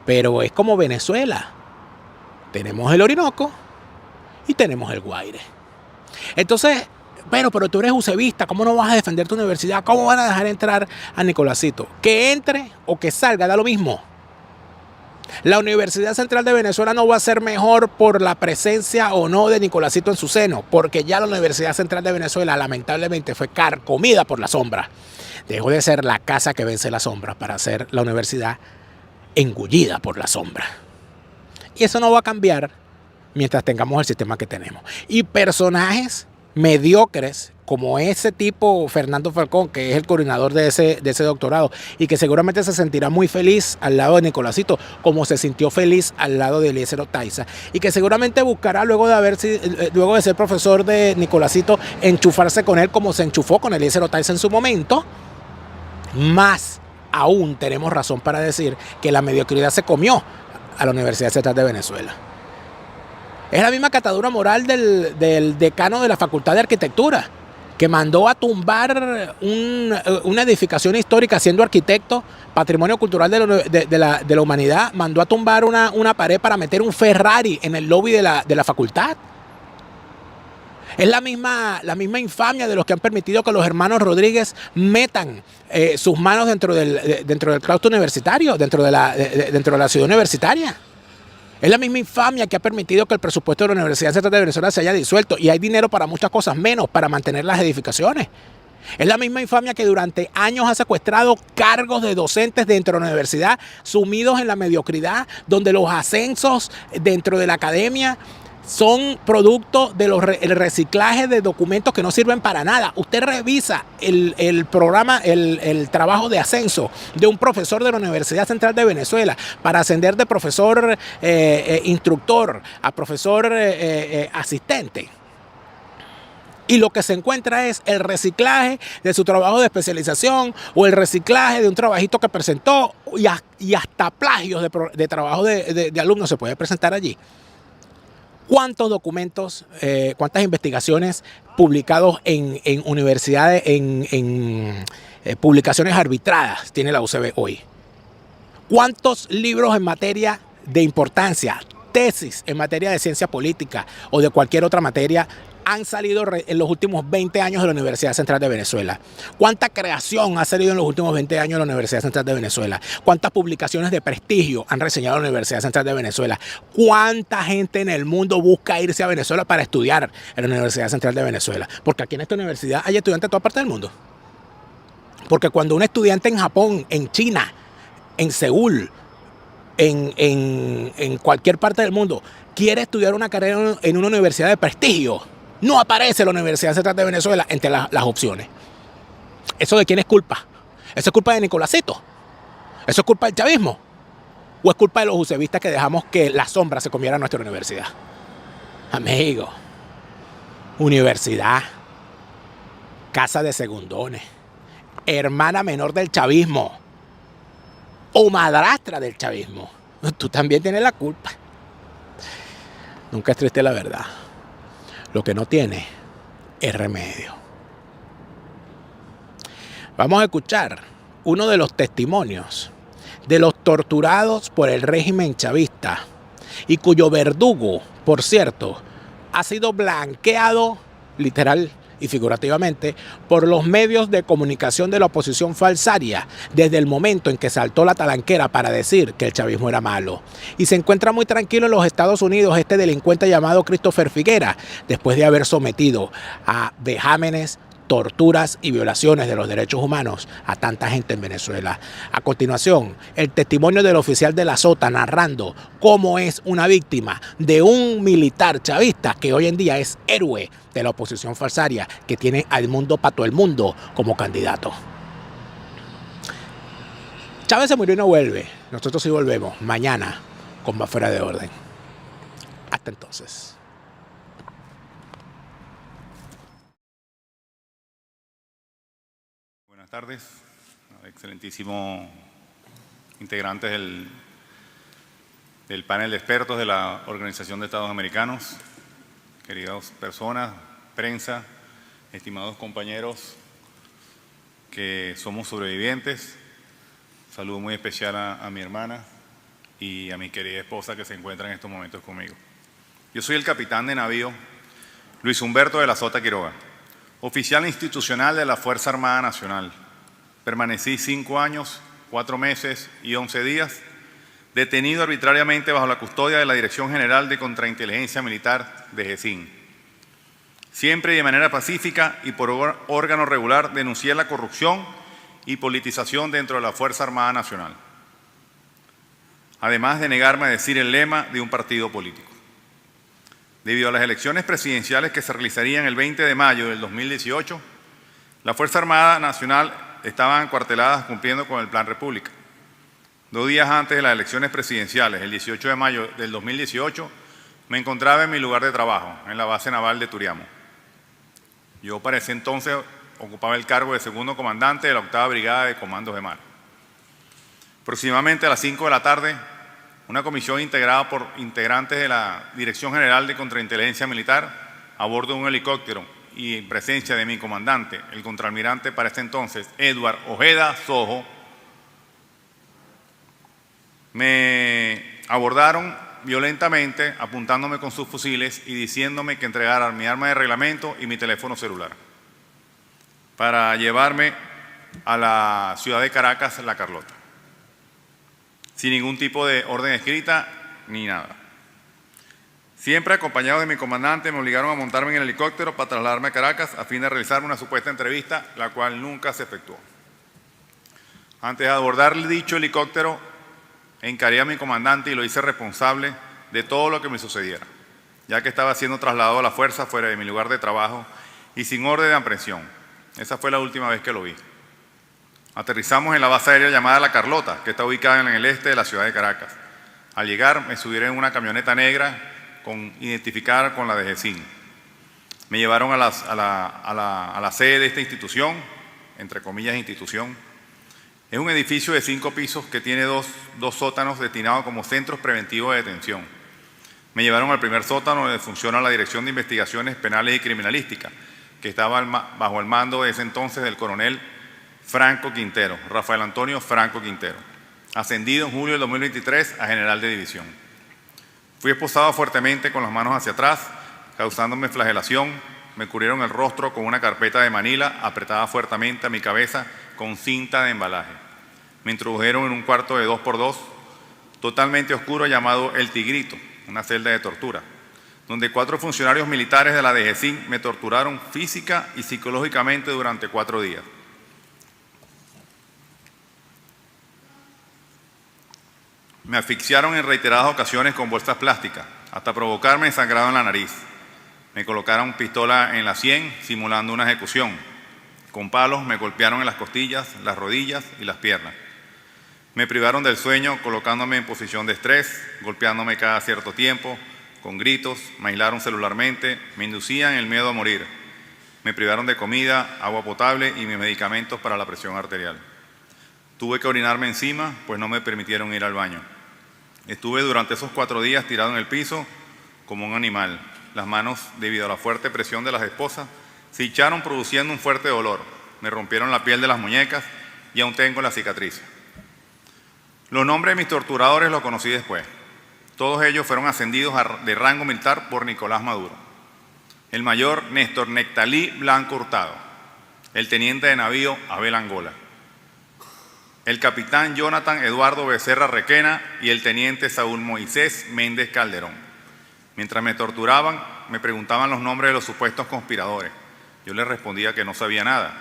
Speaker 1: Pero es como Venezuela. Tenemos el Orinoco y tenemos el Guaire. Entonces, bueno, pero tú eres UCBista, ¿cómo no vas a defender tu universidad? ¿Cómo van a dejar entrar a Nicolásito? Que entre o que salga, da lo mismo. La Universidad Central de Venezuela no va a ser mejor por la presencia o no de Nicolásito en su seno, porque ya la Universidad Central de Venezuela lamentablemente fue carcomida por la sombra. Dejó de ser la casa que vence la sombra para ser la universidad engullida por la sombra. Y eso no va a cambiar mientras tengamos el sistema que tenemos. Y personajes mediocres como ese tipo Fernando Falcón, que es el coordinador de ese doctorado y que seguramente se sentirá muy feliz al lado de Nicolásito, como se sintió feliz al lado de Eliezer Oteiza, y que seguramente buscará luego de ser profesor de Nicolásito enchufarse con él como se enchufó con Eliezer Oteiza en su momento. Más aún tenemos razón para decir que la mediocridad se comió a la Universidad Central de Venezuela. Es la misma catadura moral del decano de la Facultad de Arquitectura, que mandó a tumbar una edificación histórica siendo arquitecto, patrimonio cultural de la humanidad, mandó a tumbar una pared para meter un Ferrari en el lobby de la facultad. Es la misma infamia de los que han permitido que los hermanos Rodríguez metan sus manos dentro del claustro universitario, dentro de la ciudad universitaria. Es la misma infamia que ha permitido que el presupuesto de la Universidad Central de Venezuela se haya disuelto y hay dinero para muchas cosas menos para mantener las edificaciones. Es la misma infamia que durante años ha secuestrado cargos de docentes dentro de la universidad sumidos en la mediocridad, donde los ascensos dentro de la academia son producto del reciclaje de documentos que no sirven para nada. Usted revisa el programa, el trabajo de ascenso de un profesor de la Universidad Central de Venezuela para ascender de profesor instructor a profesor asistente. Y lo que se encuentra es el reciclaje de su trabajo de especialización o el reciclaje de un trabajito que presentó y hasta plagios de trabajo de alumnos se puede presentar allí. ¿Cuántos documentos, cuántas investigaciones publicados en universidades, en publicaciones arbitradas tiene la UCB hoy? ¿Cuántos libros en materia de importancia, tesis en materia de ciencia política o de cualquier otra materia han salido en los últimos 20 años de la Universidad Central de Venezuela? ¿Cuánta creación ha salido en los últimos 20 años de la Universidad Central de Venezuela? ¿Cuántas publicaciones de prestigio han reseñado la Universidad Central de Venezuela? ¿Cuánta gente en el mundo busca irse a Venezuela para estudiar en la Universidad Central de Venezuela? Porque aquí en esta universidad hay estudiantes de toda parte del mundo. Porque cuando un estudiante en Japón, en China, en Seúl, en cualquier parte del mundo quiere estudiar una carrera en una universidad de prestigio, no aparece la Universidad Central de Venezuela entre las opciones. ¿Eso de quién es culpa? ¿Eso es culpa de Nicolásito? ¿Eso es culpa del chavismo? ¿O es culpa de los usevistas que dejamos que la sombra se comiera nuestra universidad? Amigo, universidad, casa de segundones, hermana menor del chavismo o madrastra del chavismo. Tú también tienes la culpa. Nunca es triste la verdad. Lo que no tiene es remedio. Vamos a escuchar uno de los testimonios de los torturados por el régimen chavista y cuyo verdugo, por cierto, ha sido blanqueado literal y figurativamente por los medios de comunicación de la oposición falsaria desde el momento en que saltó la talanquera para decir que el chavismo era malo. Y se encuentra muy tranquilo en los Estados Unidos este delincuente llamado Christopher Figuera, después de haber sometido a vejámenes, torturas y violaciones de los derechos humanos a tanta gente en Venezuela. A continuación, el testimonio del oficial de la SOTA narrando cómo es una víctima de un militar chavista que hoy en día es héroe de la oposición falsaria que tiene a Edmundo Pato el Mundo como candidato. Chávez se murió y no vuelve. Nosotros sí volvemos mañana con Más Fuera de Orden. Hasta entonces.
Speaker 4: Buenas tardes, excelentísimos integrantes del panel de expertos de la Organización de Estados Americanos, queridas personas, prensa, estimados compañeros que somos sobrevivientes. Un saludo muy especial a mi hermana y a mi querida esposa que se encuentra en estos momentos conmigo. Yo soy el capitán de navío Luis Humberto de la Sota Quiroga, oficial institucional de la Fuerza Armada Nacional. Permanecí 5 años, 4 meses y 11 días, detenido arbitrariamente bajo la custodia de la Dirección General de Contrainteligencia Militar de GECIN. Siempre y de manera pacífica y por órgano regular denuncié la corrupción y politización dentro de la Fuerza Armada Nacional, además de negarme a decir el lema de un partido político. Debido a las elecciones presidenciales que se realizarían el 20 de mayo del 2018, la Fuerza Armada Nacional estaba encuartelada cumpliendo con el Plan República. 2 días antes de las elecciones presidenciales, el 18 de mayo del 2018, me encontraba en mi lugar de trabajo, en la base naval de Turiamo. Yo para ese entonces ocupaba el cargo de segundo comandante de la 8ª Brigada de Comandos de Mar. Aproximadamente a las 5 de la tarde, una comisión integrada por integrantes de la Dirección General de Contrainteligencia Militar a bordo de un helicóptero y en presencia de mi comandante, el contraalmirante para ese entonces, Edward Ojeda Sojo, me abordaron violentamente apuntándome con sus fusiles y diciéndome que entregara mi arma de reglamento y mi teléfono celular para llevarme a la ciudad de Caracas, La Carlota, sin ningún tipo de orden escrita ni nada. Siempre acompañado de mi comandante, me obligaron a montarme en el helicóptero para trasladarme a Caracas a fin de realizar una supuesta entrevista, la cual nunca se efectuó. Antes de abordar dicho helicóptero, encaré a mi comandante y lo hice responsable de todo lo que me sucediera, ya que estaba siendo trasladado a la fuerza fuera de mi lugar de trabajo y sin orden de aprehensión. Esa fue la última vez que lo vi. Aterrizamos en la base aérea llamada La Carlota, que está ubicada en el este de la ciudad de Caracas. Al llegar, me subieron en una camioneta negra identificada con la de GECIN. Me llevaron a la sede de esta institución, entre comillas institución. Es un edificio de 5 pisos que tiene dos sótanos destinados como centros preventivos de detención. Me llevaron al primer sótano donde funciona la Dirección de Investigaciones Penales y Criminalística, que estaba bajo el mando de ese entonces del coronel Franco Quintero, Rafael Antonio Franco Quintero, ascendido en julio del 2023 a general de división. Fui esposado fuertemente con las manos hacia atrás, causándome flagelación. Me cubrieron el rostro con una carpeta de Manila apretada fuertemente a mi cabeza con cinta de embalaje. Me introdujeron en un cuarto de 2x2, totalmente oscuro, llamado El Tigrito, una celda de tortura, donde 4 funcionarios militares de la DGCIN me torturaron física y psicológicamente durante 4 días. Me asfixiaron en reiteradas ocasiones con bolsas plásticas, hasta provocarme sangrado en la nariz. Me colocaron pistola en la sien, simulando una ejecución. Con palos me golpearon en las costillas, las rodillas y las piernas. Me privaron del sueño colocándome en posición de estrés, golpeándome cada cierto tiempo, con gritos, me aislaron celularmente, me inducían el miedo a morir. Me privaron de comida, agua potable y mis medicamentos para la presión arterial. Tuve que orinarme encima, pues no me permitieron ir al baño. Estuve durante esos 4 días tirado en el piso como un animal. Las manos, debido a la fuerte presión de las esposas, se hincharon produciendo un fuerte dolor. Me rompieron la piel de las muñecas y aún tengo la cicatriz. Los nombres de mis torturadores los conocí después. Todos ellos fueron ascendidos de rango militar por Nicolás Maduro. El mayor Néstor Nectalí Blanco Hurtado, el teniente de navío Abel Angola, el capitán Jonathan Eduardo Becerra Requena y el teniente Saúl Moisés Méndez Calderón. Mientras me torturaban, me preguntaban los nombres de los supuestos conspiradores. Yo les respondía que no sabía nada.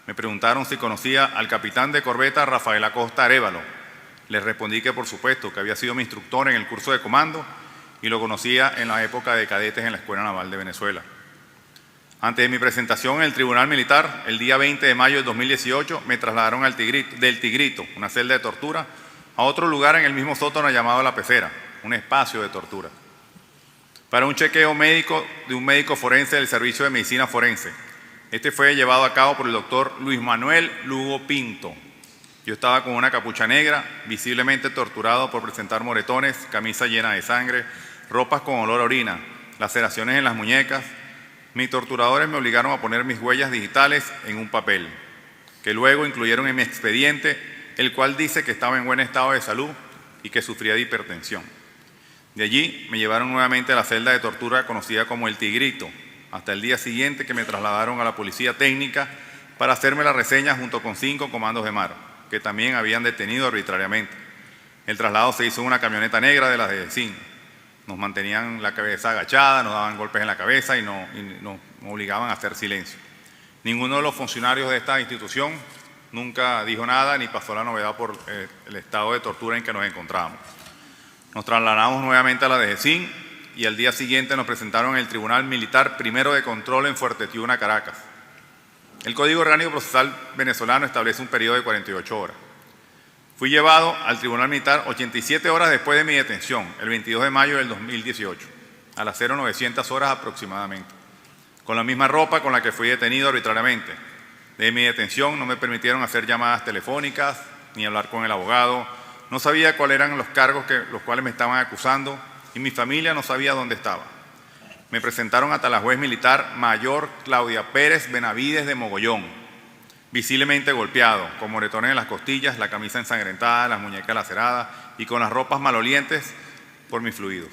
Speaker 4: Me preguntaron si conocía al capitán de corbeta Rafael Acosta Arévalo. Les respondí que por supuesto, que había sido mi instructor en el curso de comando y lo conocía en la época de cadetes en la Escuela Naval de Venezuela. Antes de mi presentación en el Tribunal Militar, el día 20 de mayo de 2018, me trasladaron del Tigrito, una celda de tortura, a otro lugar en el mismo sótano llamado La Pecera, un espacio de tortura, para un chequeo médico de un médico forense del Servicio de Medicina Forense. Este fue llevado a cabo por el doctor Luis Manuel Lugo Pinto. Yo estaba con una capucha negra, visiblemente torturado por presentar moretones, camisa llena de sangre, ropas con olor a orina, laceraciones en las muñecas. Mis torturadores me obligaron a poner mis huellas digitales en un papel, que luego incluyeron en mi expediente, el cual dice que estaba en buen estado de salud y que sufría de hipertensión. De allí me llevaron nuevamente a la celda de tortura conocida como El Tigrito, hasta el día siguiente que me trasladaron a la policía técnica para hacerme la reseña junto con 5 comandos de mar, que también habían detenido arbitrariamente. El traslado se hizo en una camioneta negra de las de DECIN. Nos mantenían la cabeza agachada, nos daban golpes en la cabeza y nos obligaban a hacer silencio. Ninguno de los funcionarios de esta institución nunca dijo nada ni pasó la novedad por el estado de tortura en que nos encontrábamos. Nos trasladamos nuevamente a la DECIN y al día siguiente nos presentaron en el Tribunal Militar Primero de Control en Fuerte Tiuna, Caracas. El Código Orgánico Procesal venezolano establece un periodo de 48 horas. Fui llevado al Tribunal Militar 87 horas después de mi detención, el 22 de mayo del 2018, a las 0900 horas aproximadamente, con la misma ropa con la que fui detenido arbitrariamente. De mi detención no me permitieron hacer llamadas telefónicas ni hablar con el abogado. No sabía cuáles eran los cargos los cuales me estaban acusando y mi familia no sabía dónde estaba. Me presentaron hasta la juez militar mayor Claudia Pérez Benavides de Mogollón, visiblemente golpeado, con moretones en las costillas, la camisa ensangrentada, las muñecas laceradas y con las ropas malolientes por mis fluidos.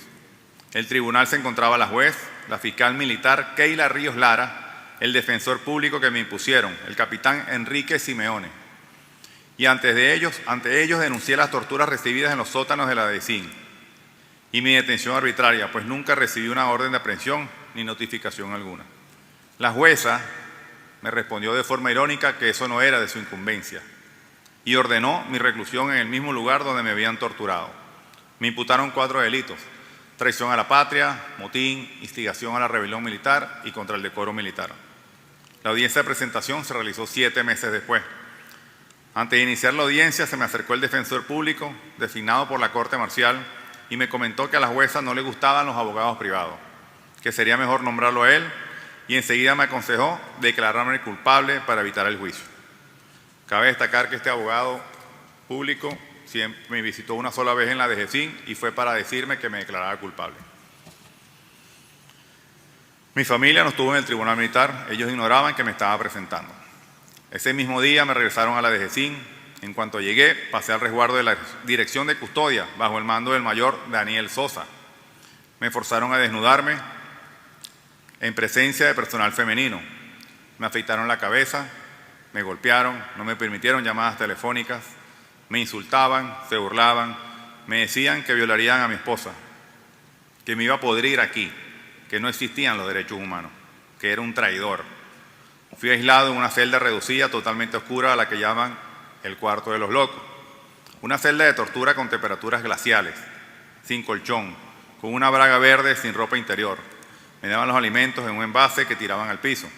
Speaker 4: El tribunal se encontraba la juez, la fiscal militar Keila Ríos Lara, el defensor público que me impusieron, el capitán Enrique Simeone. Y ante ellos denuncié las torturas recibidas en los sótanos de la DECIN y mi detención arbitraria, pues nunca recibí una orden de aprehensión ni notificación alguna. La jueza me respondió de forma irónica que eso no era de su incumbencia y ordenó mi reclusión en el mismo lugar donde me habían torturado. Me imputaron 4 delitos: traición a la patria, motín, instigación a la rebelión militar y contra el decoro militar. La audiencia de presentación se realizó 7 meses después. Antes de iniciar la audiencia se me acercó el defensor público designado por la Corte Marcial y me comentó que a la jueza no le gustaban los abogados privados, que sería mejor nombrarlo a él, y enseguida me aconsejó declararme culpable para evitar el juicio. Cabe destacar que este abogado público me visitó una sola vez en la DGCIN y fue para decirme que me declarara culpable. Mi familia no estuvo en el tribunal militar, ellos ignoraban que me estaba presentando. Ese mismo día me regresaron a la DGCIN. En cuanto llegué, pasé al resguardo de la Dirección de Custodia, bajo el mando del mayor Daniel Sosa. Me forzaron a desnudarme en presencia de personal femenino. Me afeitaron la cabeza, me golpearon, no me permitieron llamadas telefónicas, me insultaban, se burlaban, me decían que violarían a mi esposa, que me iba a podrir aquí, que no existían los derechos humanos, que era un traidor. Fui aislado en una celda reducida, totalmente oscura, a la que llaman el cuarto de los locos. Una celda de tortura con temperaturas glaciales, sin colchón, con una braga verde sin ropa interior. Me daban los alimentos en un envase que tiraban al piso,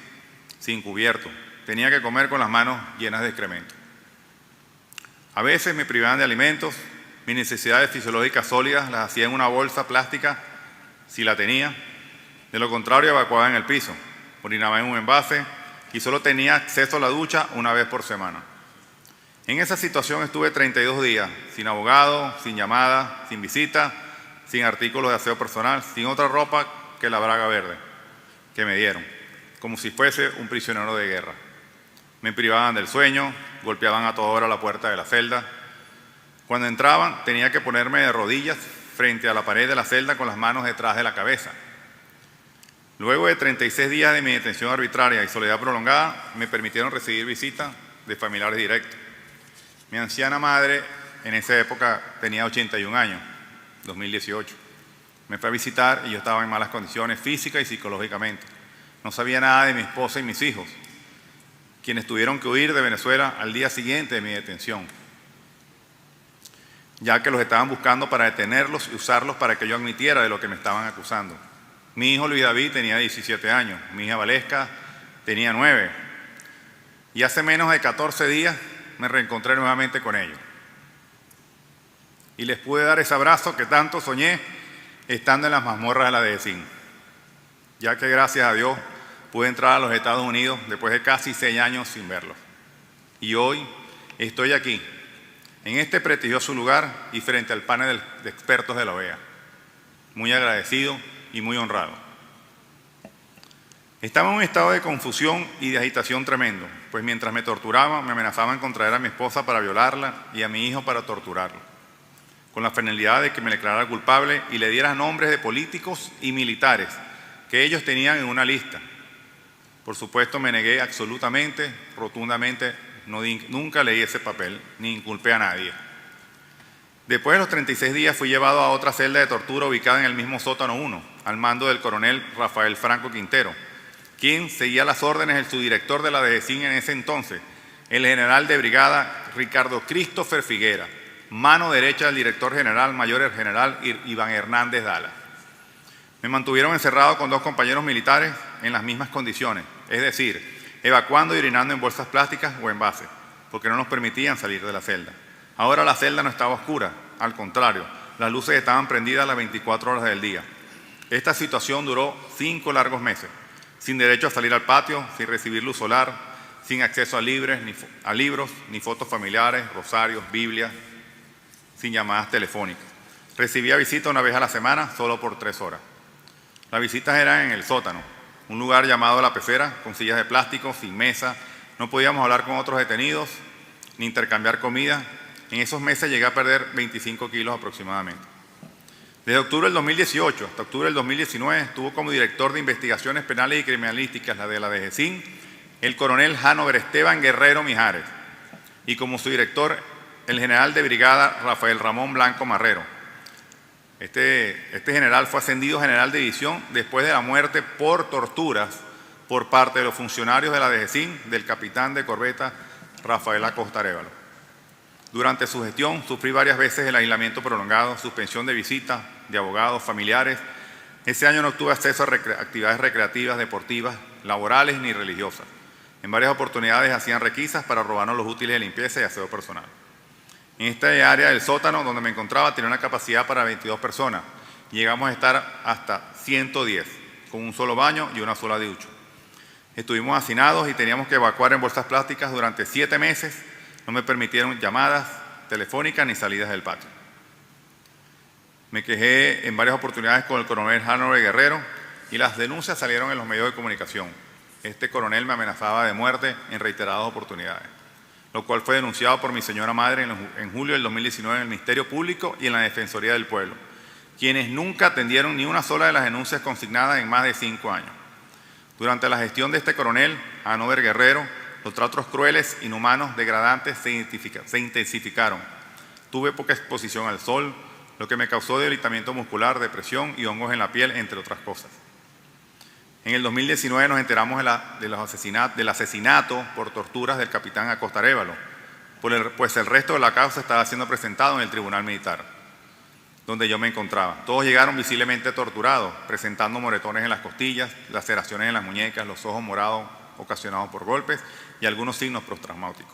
Speaker 4: sin cubierto. Tenía que comer con las manos llenas de excremento. A veces me privaban de alimentos, mis necesidades fisiológicas sólidas las hacía en una bolsa plástica, si la tenía. De lo contrario, evacuaba en el piso, orinaba en un envase y solo tenía acceso a la ducha una vez por semana. En esa situación estuve 32 días, sin abogado, sin llamada, sin visita, sin artículos de aseo personal, sin otra ropa que la braga verde que me dieron, como si fuese un prisionero de guerra. Me privaban del sueño, golpeaban a toda hora la puerta de la celda. Cuando entraban tenía que ponerme de rodillas frente a la pared de la celda con las manos detrás de la cabeza. Luego de 36 días de mi detención arbitraria y soledad prolongada, me permitieron recibir visitas de familiares directos. Mi anciana madre en esa época tenía 81 años, 2018. Me fue a visitar y yo estaba en malas condiciones físicas y psicológicamente. No sabía nada de mi esposa y mis hijos, quienes tuvieron que huir de Venezuela al día siguiente de mi detención, ya que los estaban buscando para detenerlos y usarlos para que yo admitiera de lo que me estaban acusando. Mi hijo Luis David tenía 17 años, mi hija Valesca tenía 9, y hace menos de 14 días me reencontré nuevamente con ellos. Y les pude dar ese abrazo que tanto soñé estando en las mazmorras de la DGCIN, ya que gracias a Dios pude entrar a los Estados Unidos después de casi 6 años sin verlos. Y hoy estoy aquí, en este prestigioso lugar y frente al panel de expertos de la OEA, muy agradecido y muy honrado. Estaba en un estado de confusión y de agitación tremendo, pues mientras me torturaban, me amenazaban con traer a mi esposa para violarla y a mi hijo para torturarlo, con la finalidad de que me declarara culpable y le diera nombres de políticos y militares que ellos tenían en una lista. Por supuesto, me negué absolutamente, rotundamente, nunca leí ese papel, ni inculpé a nadie. Después de los 36 días fui llevado a otra celda de tortura ubicada en el mismo sótano 1, al mando del coronel Rafael Franco Quintero, quien seguía las órdenes del subdirector de la DGCIN en ese entonces, el general de brigada Ricardo Christopher Figuera, mano derecha del director general, mayor general Iván Hernández Dala. Me mantuvieron encerrado con 2 compañeros militares en las mismas condiciones, es decir, evacuando y orinando en bolsas plásticas o envases, porque no nos permitían salir de la celda. Ahora la celda no estaba oscura, al contrario, las luces estaban prendidas las 24 horas del día. Esta situación duró 5 largos meses, sin derecho a salir al patio, sin recibir luz solar, sin acceso a libros, ni fotos familiares, rosarios, Biblias, sin llamadas telefónicas. Recibía visitas una vez a la semana, solo por 3 horas. Las visitas eran en el sótano, un lugar llamado La Pecera, con sillas de plástico, sin mesa. No podíamos hablar con otros detenidos, ni intercambiar comida. En esos meses llegué a perder 25 kilos aproximadamente. Desde octubre del 2018 hasta octubre del 2019 estuvo como director de investigaciones penales y criminalísticas de la DGCIN el coronel Hanover Esteban Guerrero Mijares y como su director el general de brigada Rafael Ramón Blanco Marrero. Este general fue ascendido a general de división después de la muerte por torturas por parte de los funcionarios de la DGCIN del capitán de corbeta Rafael Acosta Arévalo. Durante su gestión sufrí varias veces el aislamiento prolongado, suspensión de visitas de abogados, familiares. Ese año no obtuve acceso a actividades recreativas, deportivas, laborales ni religiosas. En varias oportunidades hacían requisas para robarnos los útiles de limpieza y aseo personal. En esta área del sótano donde me encontraba tenía una capacidad para 22 personas. Llegamos a estar hasta 110, con un solo baño y una sola ducha. Estuvimos hacinados y teníamos que evacuar en bolsas plásticas durante 7 meses. No me permitieron llamadas telefónicas ni salidas del patio. Me quejé en varias oportunidades con el coronel Hanover Guerrero y las denuncias salieron en los medios de comunicación. Este coronel me amenazaba de muerte en reiteradas oportunidades, lo cual fue denunciado por mi señora madre en julio del 2019 en el Ministerio Público y en la Defensoría del Pueblo, quienes nunca atendieron ni una sola de las denuncias consignadas en más de 5 años. Durante la gestión de este coronel, Hanover Guerrero, los tratos crueles, inhumanos, degradantes se intensificaron. Tuve poca exposición al sol, lo que me causó debilitamiento muscular, depresión y hongos en la piel, entre otras cosas. En el 2019 nos enteramos del asesinato por torturas del capitán Acosta Arévalo, pues el resto de la causa estaba siendo presentado en el Tribunal Militar, donde yo me encontraba. Todos llegaron visiblemente torturados, presentando moretones en las costillas, laceraciones en las muñecas, los ojos morados ocasionados por golpes y algunos signos postraumáticos.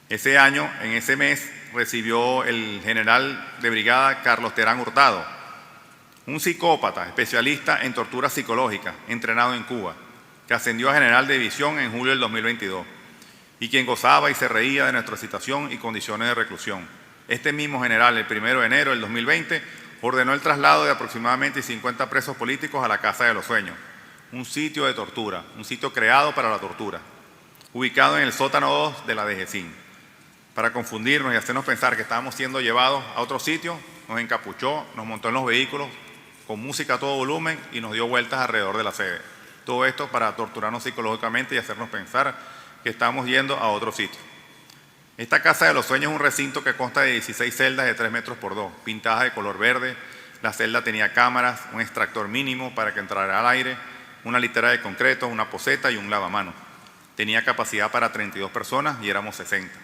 Speaker 4: Ese año, en ese mes, recibió el general de brigada Carlos Terán Hurtado, un psicópata especialista en tortura psicológica, entrenado en Cuba, que ascendió a general de división en julio del 2022 y quien gozaba y se reía de nuestra situación y condiciones de reclusión. Este mismo general, el 1 de enero del 2020, ordenó el traslado de aproximadamente 50 presos políticos a la Casa de los Sueños, un sitio de tortura, un sitio creado para la tortura, ubicado en el sótano 2 de la DGCIN. Para confundirnos y hacernos pensar que estábamos siendo llevados a otro sitio, nos encapuchó, nos montó en los vehículos con música a todo volumen y nos dio vueltas alrededor de la sede. Todo esto para torturarnos psicológicamente y hacernos pensar que estamos yendo a otro sitio. Esta Casa de los Sueños es un recinto que consta de 16 celdas de 3 metros por 2, pintadas de color verde. La celda tenía cámaras, un extractor mínimo para que entrara al aire, una litera de concreto, una poceta y un lavamanos. Tenía capacidad para 32 personas y éramos 60.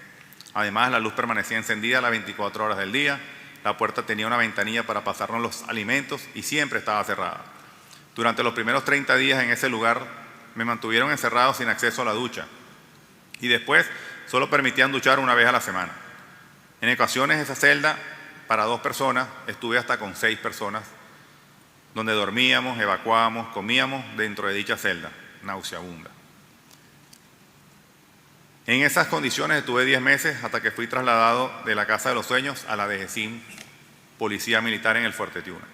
Speaker 4: Además, la luz permanecía encendida las 24 horas del día, la puerta tenía una ventanilla para pasarnos los alimentos y siempre estaba cerrada. Durante los primeros 30 días en ese lugar me mantuvieron encerrado sin acceso a la ducha y después solo permitían duchar una vez a la semana. En ocasiones esa celda para 2 personas estuve hasta con 6 personas, donde dormíamos, evacuábamos, comíamos dentro de dicha celda, nauseabunda. En esas condiciones estuve 10 meses hasta que fui trasladado de la Casa de los Sueños a la DGCIN, Policía Militar en el Fuerte Tiuna.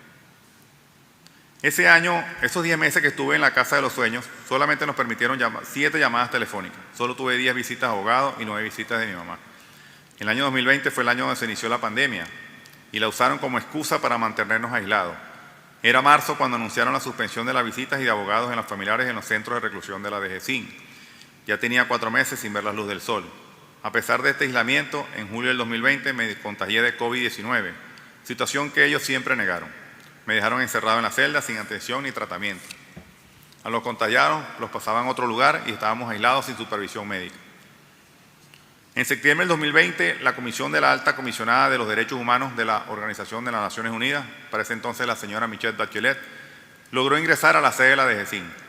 Speaker 4: Ese año, esos 10 meses que estuve en la Casa de los Sueños, solamente nos permitieron 7 llamadas telefónicas. Solo tuve 10 visitas de abogado y 9 visitas de mi mamá. El año 2020 fue el año donde se inició la pandemia y la usaron como excusa para mantenernos aislados. Era marzo cuando anunciaron la suspensión de las visitas y de abogados en los familiares en los centros de reclusión de la DGCIN. Ya tenía 4 meses sin ver la luz del sol. A pesar de este aislamiento, en julio del 2020 me contagié de COVID-19, situación que ellos siempre negaron. Me dejaron encerrado en la celda sin atención ni tratamiento. A los contagiados los pasaban a otro lugar y estábamos aislados sin supervisión médica. En septiembre del 2020, la Comisión de la Alta Comisionada de los Derechos Humanos de la Organización de las Naciones Unidas, para ese entonces la señora Michelle Bachelet, logró ingresar a la sede de la DGCIN.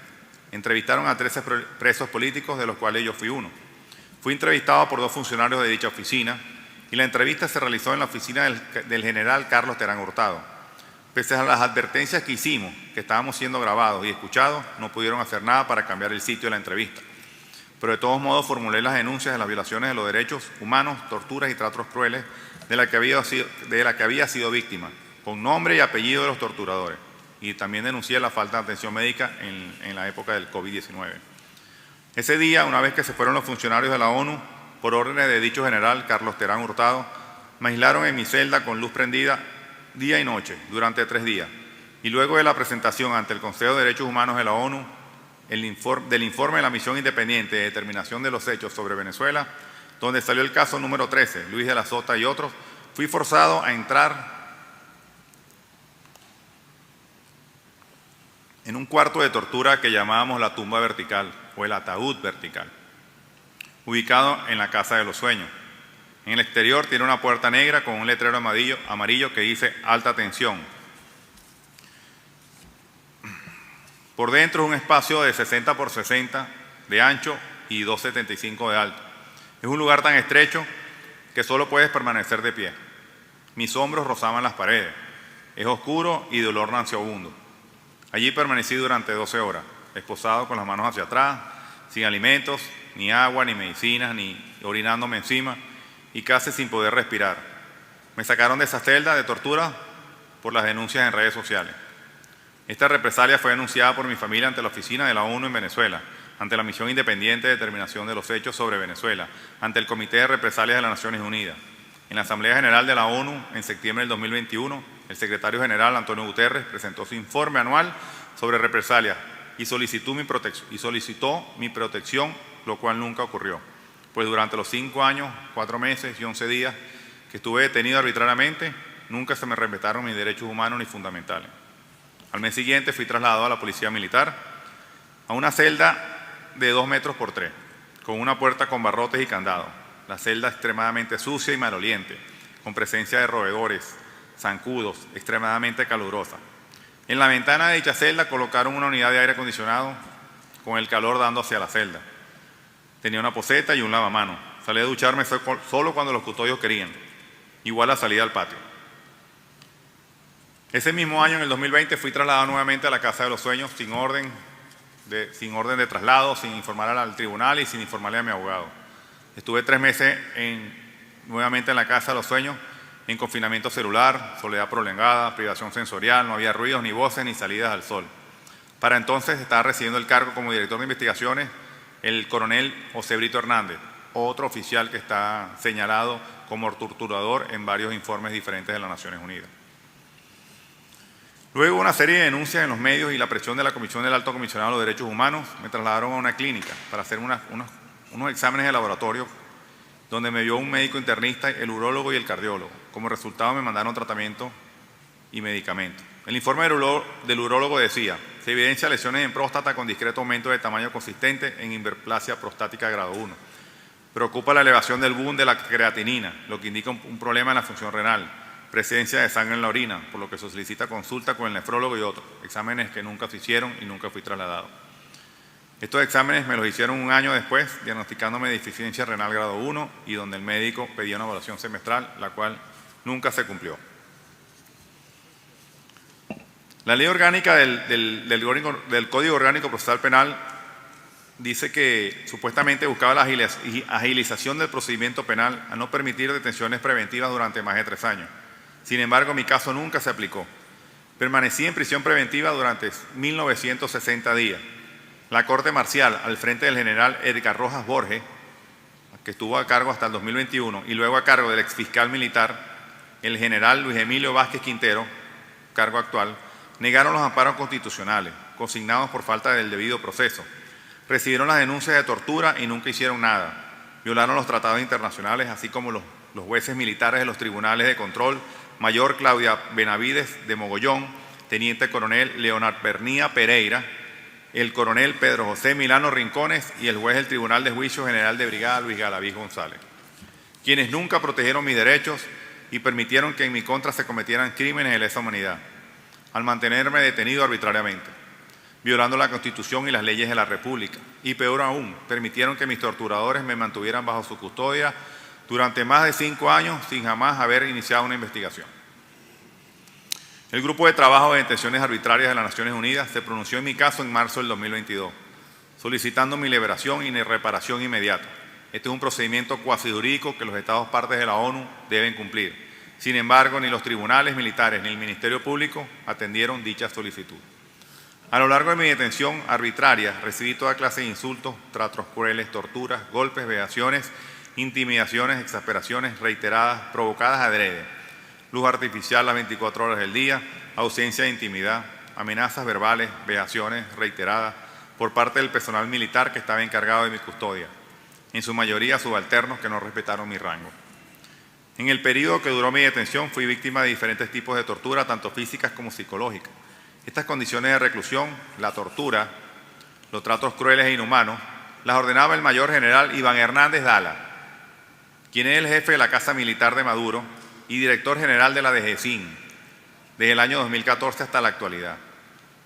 Speaker 4: Entrevistaron a 13 presos políticos, de los cuales yo fui uno. Fui entrevistado por 2 funcionarios de dicha oficina y la entrevista se realizó en la oficina del general Carlos Terán Hurtado. Pese a las advertencias que hicimos, que estábamos siendo grabados y escuchados, no pudieron hacer nada para cambiar el sitio de la entrevista. Pero de todos modos formulé las denuncias de las violaciones de los derechos humanos, torturas y tratos crueles de la que había sido víctima, con nombre y apellido de los torturadores. Y también denuncié la falta de atención médica en la época del COVID-19. Ese día, una vez que se fueron los funcionarios de la ONU, por órdenes de dicho general Carlos Terán Hurtado, me aislaron en mi celda con luz prendida día y noche durante 3 días. Y luego de la presentación ante el Consejo de Derechos Humanos de la ONU, del informe de la Misión Independiente de Determinación de los Hechos sobre Venezuela, donde salió el caso número 13, Luis de la Sota y otros, fui forzado a entrar en un cuarto de tortura que llamábamos la tumba vertical o el ataúd vertical, ubicado en la Casa de los Sueños. En el exterior tiene una puerta negra con un letrero amarillo que dice alta tensión. Por dentro es un espacio de 60 por 60 de ancho y 2,75 de alto. Es un lugar tan estrecho que solo puedes permanecer de pie. Mis hombros rozaban las paredes. Es oscuro y de olor nauseabundo. Allí permanecí durante 12 horas, esposado con las manos hacia atrás, sin alimentos, ni agua, ni medicinas, ni orinándome encima y casi sin poder respirar. Me sacaron de esa celda de tortura por las denuncias en redes sociales. Esta represalia fue denunciada por mi familia ante la oficina de la ONU en Venezuela, ante la Misión Independiente de Determinación de los Hechos sobre Venezuela, ante el Comité de Represalias de las Naciones Unidas. En la Asamblea General de la ONU, en septiembre del 2021, el secretario general Antonio Guterres presentó su informe anual sobre represalias y solicitó mi protección, lo cual nunca ocurrió, pues durante los 5 años, 4 meses y 11 días que estuve detenido arbitrariamente, nunca se me respetaron mis derechos humanos ni fundamentales. Al mes siguiente fui trasladado a la Policía Militar a una celda de 2 metros por 3, con una puerta con barrotes y candados. La celda extremadamente sucia y maloliente, con presencia de roedores, zancudos, extremadamente calurosa. En la ventana de dicha celda colocaron una unidad de aire acondicionado con el calor dando hacia la celda. Tenía una poceta y un lavamanos. Salí a ducharme solo cuando los custodios querían. Igual la salida al patio. Ese mismo año, en el 2020, fui trasladado nuevamente a la Casa de los Sueños sin orden de traslado, sin informar al tribunal y sin informarle a mi abogado. Estuve 3 meses nuevamente en la Casa de los Sueños, en confinamiento celular, soledad prolongada, privación sensorial, no había ruidos, ni voces, ni salidas al sol. Para entonces estaba recibiendo el cargo como director de investigaciones el coronel José Brito Hernández, otro oficial que está señalado como torturador en varios informes diferentes de las Naciones Unidas. Luego una serie de denuncias en los medios y la presión de la Comisión del Alto Comisionado de los Derechos Humanos me trasladaron a una clínica para hacer unos exámenes de laboratorio donde me vio un médico internista, el urólogo y el cardiólogo. Como resultado me mandaron tratamiento y medicamentos. El informe del urólogo decía: se evidencia lesiones en próstata con discreto aumento de tamaño consistente en hiperplasia prostática grado 1. Preocupa la elevación del boom de la creatinina, lo que indica un problema en la función renal. Presencia de sangre en la orina, por lo que se solicita consulta con el nefrólogo y otros. Exámenes que nunca se hicieron y nunca fui trasladado. Estos exámenes me los hicieron un año después, diagnosticándome deficiencia renal grado 1 y donde el médico pedía una evaluación semestral, la cual nunca se cumplió. La ley orgánica del Código Orgánico Procesal Penal dice que supuestamente buscaba la agilización del procedimiento penal a no permitir detenciones preventivas durante más de 3 años. Sin embargo, mi caso nunca se aplicó. Permanecí en prisión preventiva durante 1960 días. La Corte Marcial, al frente del general Edgar Rojas Borges, que estuvo a cargo hasta el 2021, y luego a cargo del exfiscal militar, el general Luis Emilio Vázquez Quintero, cargo actual, negaron los amparos constitucionales, consignados por falta del debido proceso. Recibieron las denuncias de tortura y nunca hicieron nada. Violaron los tratados internacionales, así como los jueces militares de los tribunales de control, Mayor Claudia Benavides de Mogollón, Teniente Coronel Leonard Bernía Pereira, el Coronel Pedro José Milano Rincones y el juez del Tribunal de Juicio General de Brigada Luis Galaviz González, quienes nunca protegieron mis derechos y permitieron que en mi contra se cometieran crímenes de lesa humanidad, al mantenerme detenido arbitrariamente, violando la Constitución y las leyes de la República, y peor aún, permitieron que mis torturadores me mantuvieran bajo su custodia durante más de 5 años sin jamás haber iniciado una investigación. El Grupo de Trabajo de Detenciones Arbitrarias de las Naciones Unidas se pronunció en mi caso en marzo del 2022, solicitando mi liberación y reparación inmediata. Este es un procedimiento cuasi jurídico que los Estados partes de la ONU deben cumplir. Sin embargo, ni los tribunales militares ni el Ministerio Público atendieron dicha solicitud. A lo largo de mi detención arbitraria recibí toda clase de insultos, tratos crueles, torturas, golpes, vejaciones, intimidaciones, exasperaciones reiteradas, provocadas adrede, luz artificial las 24 horas del día, ausencia de intimidad, amenazas verbales, vejaciones reiteradas por parte del personal militar que estaba encargado de mi custodia, en su mayoría subalternos que no respetaron mi rango. En el periodo que duró mi detención fui víctima de diferentes tipos de tortura, tanto físicas como psicológicas. Estas condiciones de reclusión, la tortura, los tratos crueles e inhumanos, las ordenaba el mayor general Iván Hernández Dala, quien es el jefe de la Casa Militar de Maduro y director general de la DGCIN, desde el año 2014 hasta la actualidad.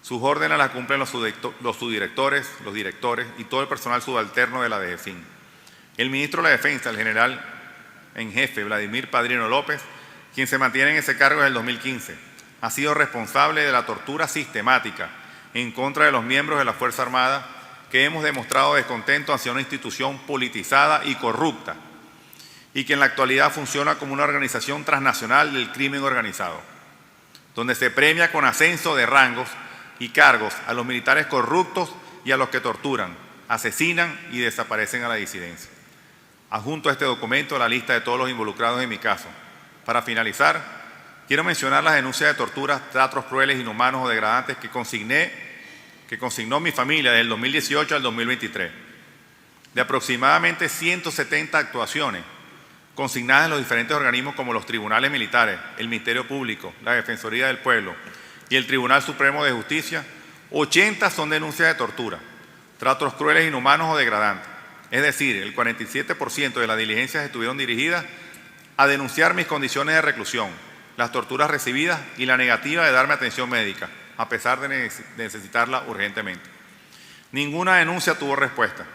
Speaker 4: Sus órdenes las cumplen los subdirectores, los directores y todo el personal subalterno de la DGCIN. El ministro de la Defensa, el general en jefe Vladimir Padrino López, quien se mantiene en ese cargo desde el 2015, ha sido responsable de la tortura sistemática en contra de los miembros de la Fuerza Armada que hemos demostrado descontento hacia una institución politizada y corrupta y que en la actualidad funciona como una organización transnacional del crimen organizado, donde se premia con ascenso de rangos y cargos a los militares corruptos y a los que torturan, asesinan y desaparecen a la disidencia. Adjunto a este documento la lista de todos los involucrados en mi caso. Para finalizar, quiero mencionar las denuncias de torturas, tratos crueles, inhumanos o degradantes que consignó mi familia desde el 2018 al 2023. De aproximadamente 170 actuaciones consignadas en los diferentes organismos como los tribunales militares, el Ministerio Público, la Defensoría del Pueblo y el Tribunal Supremo de Justicia, 80 son denuncias de tortura, tratos crueles, inhumanos o degradantes. Es decir, el 47% de las diligencias estuvieron dirigidas a denunciar mis condiciones de reclusión, las torturas recibidas y la negativa de darme atención médica, a pesar de necesitarla urgentemente. Ninguna denuncia tuvo respuesta.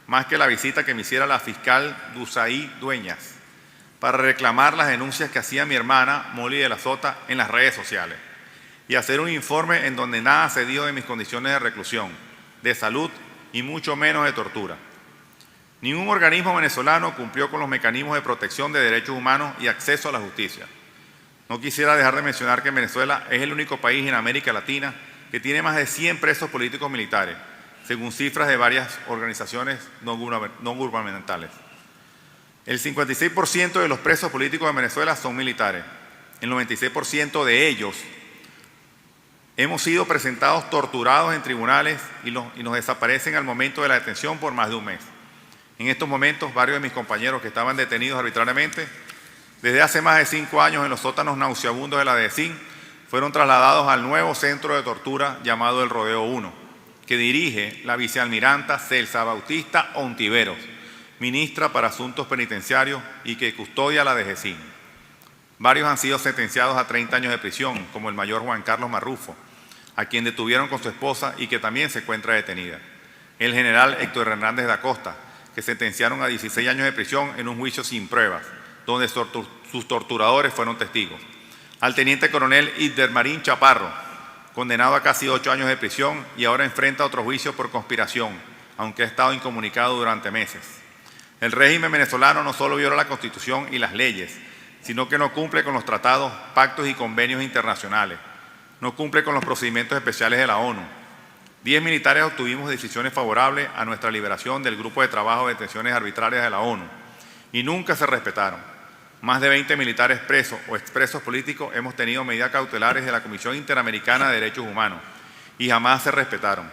Speaker 4: más que la visita que me hiciera la fiscal Dusaí Dueñas para reclamar las denuncias que hacía mi hermana Molly de la Sota en las redes sociales y hacer un informe en donde nada se dijo de mis condiciones de reclusión, de salud y mucho menos de tortura. Ningún organismo venezolano cumplió con los mecanismos de protección de derechos humanos y acceso a la justicia. No quisiera dejar de mencionar que Venezuela es el único país en América Latina que tiene más de 100 presos políticos militares, según cifras de varias organizaciones no gubernamentales. El 56% de los presos políticos de Venezuela son militares. El 96% de ellos hemos sido presentados torturados en tribunales y nos desaparecen al momento de la detención por más de un mes. En estos momentos, varios de mis compañeros que estaban detenidos arbitrariamente desde hace más de 5 años en los sótanos nauseabundos de la DECIN fueron trasladados al nuevo centro de tortura llamado El Rodeo 1, que dirige la vicealmiranta Celsa Bautista Ontiveros, ministra para Asuntos Penitenciarios y que custodia la DGCIN. Varios han sido sentenciados a 30 años de prisión, como el mayor Juan Carlos Marrufo, a quien detuvieron con su esposa y que también se encuentra detenida. El general Héctor Hernández da Costa, que sentenciaron a 16 años de prisión en un juicio sin pruebas, donde sus torturadores fueron testigos. Al teniente coronel Idermarín Chaparro, condenado a casi 8 años de prisión y ahora enfrenta otro juicio por conspiración, aunque ha estado incomunicado durante meses. El régimen venezolano no solo viola la Constitución y las leyes, sino que no cumple con los tratados, pactos y convenios internacionales. No cumple con los procedimientos especiales de la ONU. 10 militares obtuvimos decisiones favorables a nuestra liberación del Grupo de Trabajo de Detenciones Arbitrarias de la ONU y nunca se respetaron. Más de 20 militares presos o expresos políticos hemos tenido medidas cautelares de la Comisión Interamericana de Derechos Humanos y jamás se respetaron.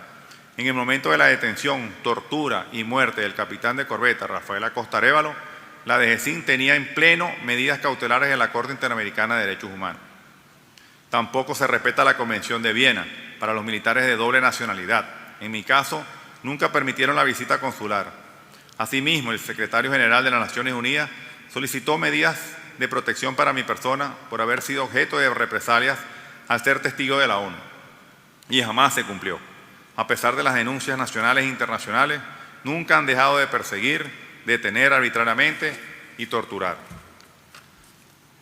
Speaker 4: En el momento de la detención, tortura y muerte del capitán de corbeta Rafael Acosta Arévalo, la DGCIN tenía en pleno medidas cautelares de la Corte Interamericana de Derechos Humanos. Tampoco se respeta la Convención de Viena para los militares de doble nacionalidad. En mi caso, nunca permitieron la visita consular. Asimismo, el secretario general de las Naciones Unidas solicitó medidas de protección para mi persona por haber sido objeto de represalias al ser testigo de la ONU. Y jamás se cumplió. A pesar de las denuncias nacionales e internacionales, nunca han dejado de perseguir, detener arbitrariamente y torturar.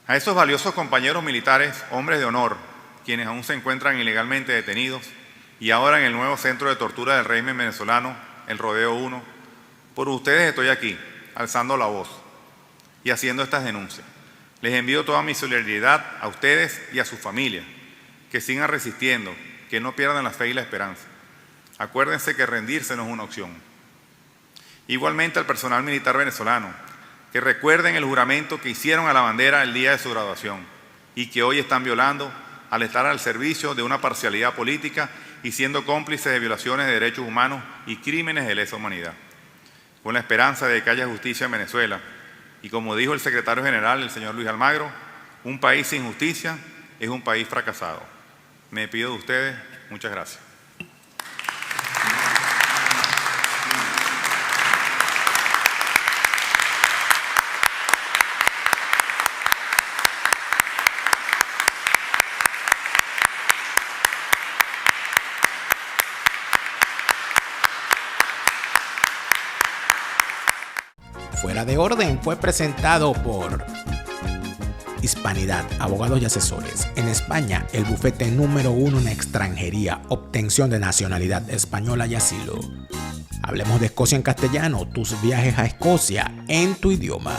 Speaker 4: A esos valiosos compañeros militares, hombres de honor, quienes aún se encuentran ilegalmente detenidos y ahora en el nuevo centro de tortura del régimen venezolano, El Rodeo 1, por ustedes estoy aquí, alzando la voz y haciendo estas denuncias. Les envío toda mi solidaridad a ustedes y a sus familias, que sigan resistiendo, que no pierdan la fe y la esperanza. Acuérdense que rendirse no es una opción. Igualmente al personal militar venezolano, que recuerden el juramento que hicieron a la bandera el día de su graduación y que hoy están violando al estar al servicio de una parcialidad política y siendo cómplices de violaciones de derechos humanos y crímenes de lesa humanidad. Con la esperanza de que haya justicia en Venezuela y como dijo el secretario general, el señor Luis Almagro, un país sin justicia es un país fracasado. Me pido de ustedes, muchas gracias.
Speaker 1: Fuera de Orden fue presentado por Hispanidad, abogados y asesores. En España, el bufete número 1 en extranjería, obtención de nacionalidad española y asilo. Hablemos de Escocia en castellano, tus viajes a Escocia en tu idioma.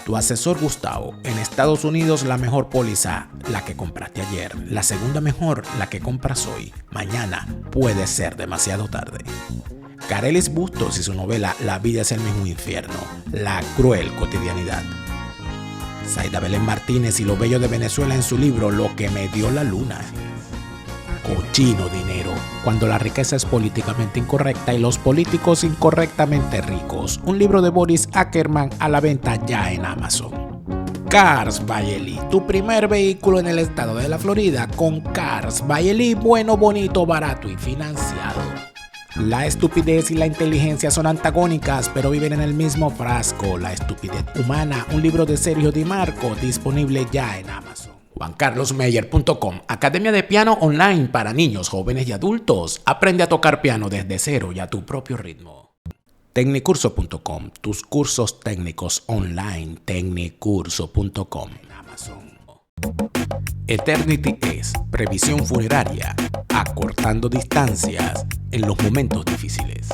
Speaker 1: Tu asesor Gustavo, en Estados Unidos la mejor póliza, la que compraste ayer. La segunda mejor, la que compras hoy. Mañana puede ser demasiado tarde. Carelis Bustos y su novela La vida es el mismo infierno, la cruel cotidianidad. Zaida Belén Martínez y lo bello de Venezuela en su libro Lo que me dio la luna. Cochino dinero, cuando la riqueza es políticamente incorrecta y los políticos incorrectamente ricos. Un libro de Boris Ackerman a la venta ya en Amazon. Cars by Eli, tu primer vehículo en el estado de la Florida con Cars by Eli, bueno, bonito, barato y financiado. La estupidez y la inteligencia son antagónicas, pero viven en el mismo frasco. La estupidez humana, un libro de Sergio Di Marco, disponible ya en Amazon. JuanCarlosMeyer.com, academia de piano online para niños, jóvenes y adultos. Aprende a tocar piano desde cero y a tu propio ritmo. Tecnicurso.com, tus cursos técnicos online. Tecnicurso.com. Amazon. Eternity es previsión funeraria, acortando distancias en los momentos difíciles.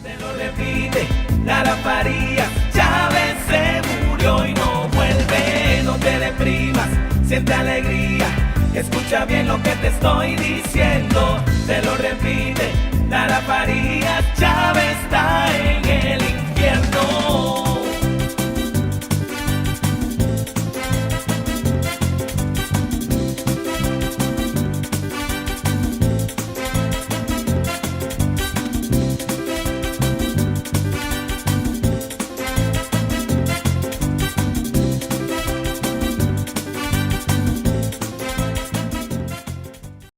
Speaker 2: Te lo repite, Lara Farías, Chávez se murió y no vuelve. No te deprimas, siente alegría, escucha bien lo que te estoy diciendo. Te lo repite, Lara Farías, Chávez está